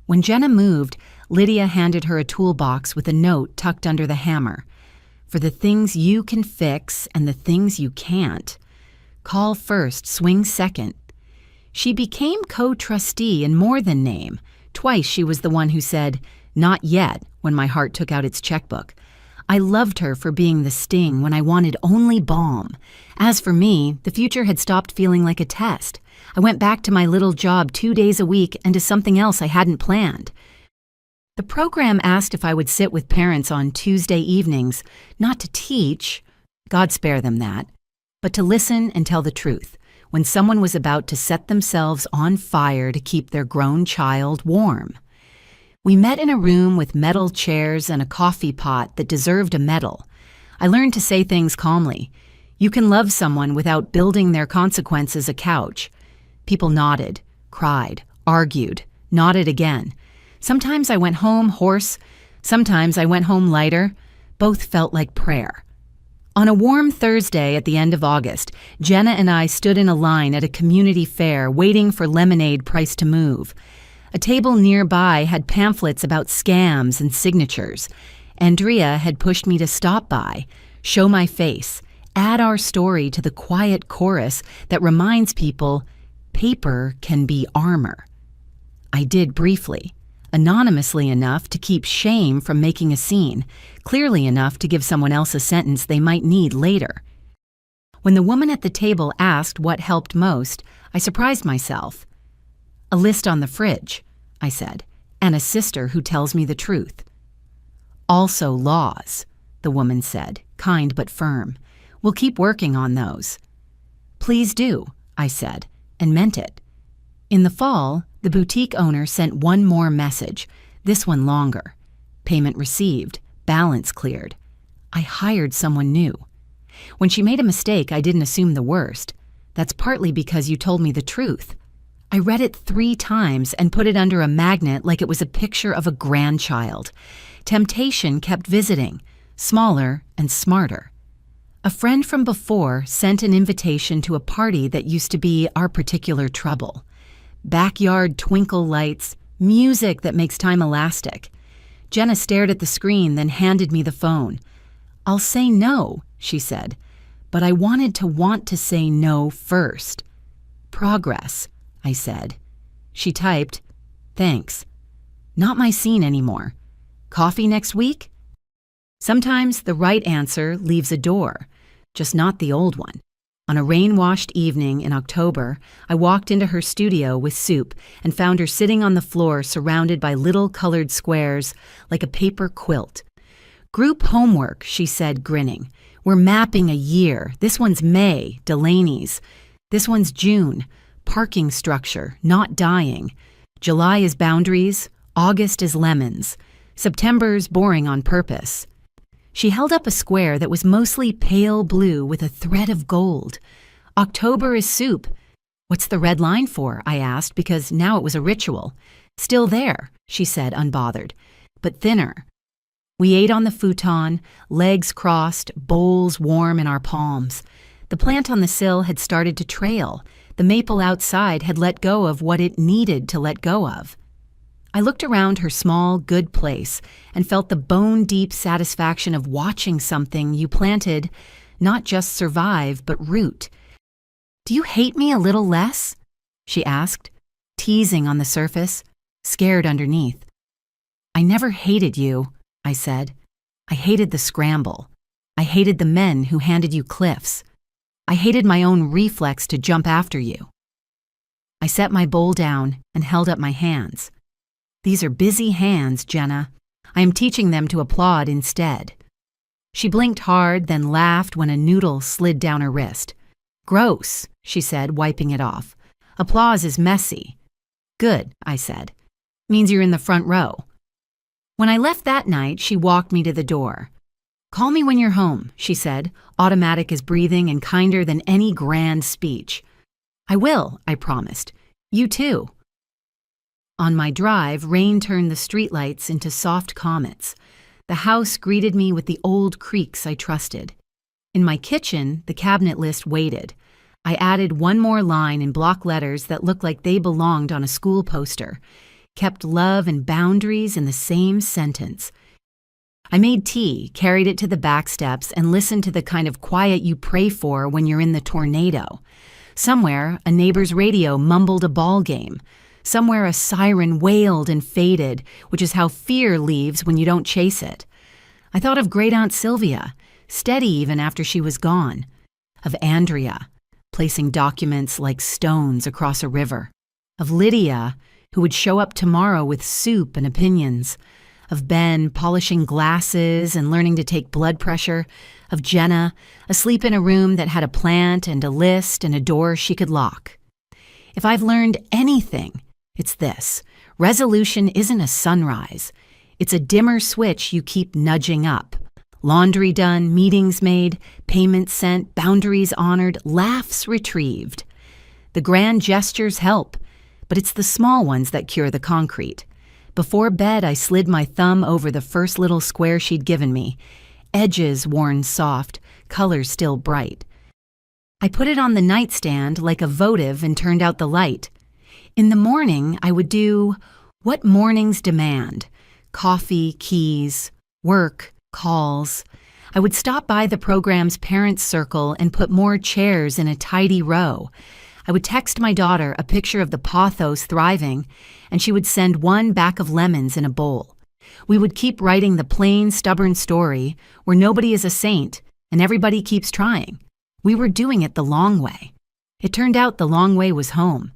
When Jenna moved, Lydia handed her a toolbox with a note tucked under the hammer. For the things you can fix and the things you can't. Call first, swing second. She became co-trustee in more than name. Twice she was the one who said, "Not yet," when my heart took out its checkbook. I loved her for being the sting when I wanted only balm. As for me, the future had stopped feeling like a test. I went back to my little job 2 days a week and to something else I hadn't planned. The program asked if I would sit with parents on Tuesday evenings, not to teach, God spare them that, but to listen and tell the truth when someone was about to set themselves on fire to keep their grown child warm. We met in a room with metal chairs and a coffee pot that deserved a medal. I learned to say things calmly. You can love someone without building their consequences a couch. People nodded, cried, argued, nodded again. Sometimes I went home hoarse, sometimes I went home lighter. Both felt like prayer. On a warm Thursday at the end of August, Jenna and I stood in a line at a community fair waiting for lemonade price to move. A table nearby had pamphlets about scams and signatures. Andrea had pushed me to stop by, show my face, add our story to the quiet chorus that reminds people paper can be armor. I did briefly. Anonymously enough to keep shame from making a scene, clearly enough to give someone else a sentence they might need later. When the woman at the table asked what helped most, I surprised myself. "A list on the fridge," I said, "and a sister who tells me the truth." "Also laws," the woman said, kind but firm. "We'll keep working on those." "Please do," I said, and meant it. In the fall, the boutique owner sent one more message, this one longer. Payment received, balance cleared. I hired someone new. When she made a mistake, I didn't assume the worst. That's partly because you told me the truth. I read it 3 times and put it under a magnet like it was a picture of a grandchild. Temptation kept visiting, smaller and smarter. A friend from before sent an invitation to a party that used to be our particular trouble. Backyard twinkle lights, music that makes time elastic. Jenna stared at the screen, then handed me the phone. "I'll say no," she said, but I wanted to want to say no first. "Progress," I said. She typed, "Thanks. Not my scene anymore. Coffee next week?" Sometimes the right answer leaves a door, just not the old one. On a rain-washed evening in October, I walked into her studio with soup and found her sitting on the floor surrounded by little colored squares like a paper quilt. "Group homework," she said, grinning. "We're mapping a year. This one's May, Delaney's. This one's June, parking structure, not dying. July is boundaries, August is lemons. September's boring on purpose." She held up a square that was mostly pale blue with a thread of gold. "October is soup." "What's the red line for?" I asked, because now it was a ritual. "Still there," she said, unbothered, "but thinner." We ate on the futon, legs crossed, bowls warm in our palms. The plant on the sill had started to trail. The maple outside had let go of what it needed to let go of. I looked around her small, good place and felt the bone-deep satisfaction of watching something you planted not just survive, but root. "Do you hate me a little less?" she asked, teasing on the surface, scared underneath. "I never hated you," I said. "I hated the scramble. I hated the men who handed you cliffs. I hated my own reflex to jump after you." I set my bowl down and held up my hands. "These are busy hands, Jenna. I am teaching them to applaud instead." She blinked hard, then laughed when a noodle slid down her wrist. "Gross," she said, wiping it off. "Applause is messy." "Good," I said. Means you're in the front row. When I left that night, she walked me to the door. "Call me when you're home," she said, automatic as breathing and kinder than any grand speech. "I will," I promised. "You too." On my drive, rain turned the streetlights into soft comets. The house greeted me with the old creaks I trusted. In my kitchen, the cabinet list waited. I added one more line in block letters that looked like they belonged on a school poster. Kept love and boundaries in the same sentence. I made tea, carried it to the back steps, and listened to the kind of quiet you pray for when you're in the tornado. Somewhere, a neighbor's radio mumbled a ball game. Somewhere, a siren wailed and faded, which is how fear leaves when you don't chase it. I thought of Great Aunt Sylvia, steady even after she was gone. Of Andrea, placing documents like stones across a river. Of Lydia, who would show up tomorrow with soup and opinions. Of Ben polishing glasses and learning to take blood pressure. Of Jenna, asleep in a room that had a plant and a list and a door she could lock. If I've learned anything, it's this: resolution isn't a sunrise. It's a dimmer switch you keep nudging up. Laundry done, meetings made, payments sent, boundaries honored, laughs retrieved. The grand gestures help, but it's the small ones that cure the concrete. Before bed, I slid my thumb over the first little square she'd given me, edges worn soft, colors still bright. I put it on the nightstand like a votive and turned out the light. In the morning, I would do what mornings demand: coffee, keys, work, calls. I would stop by the program's parents' circle and put more chairs in a tidy row. I would text my daughter a picture of the pothos thriving, and she would send one back of lemons in a bowl. We would keep writing the plain, stubborn story where nobody is a saint and everybody keeps trying. We were doing it the long way. It turned out the long way was home.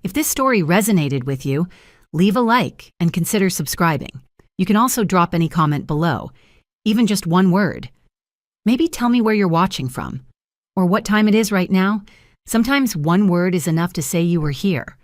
If this story resonated with you, leave a like and consider subscribing. You can also drop any comment below, even just one word. Maybe tell me where you're watching from, or what time it is right now. Sometimes one word is enough to say you were here.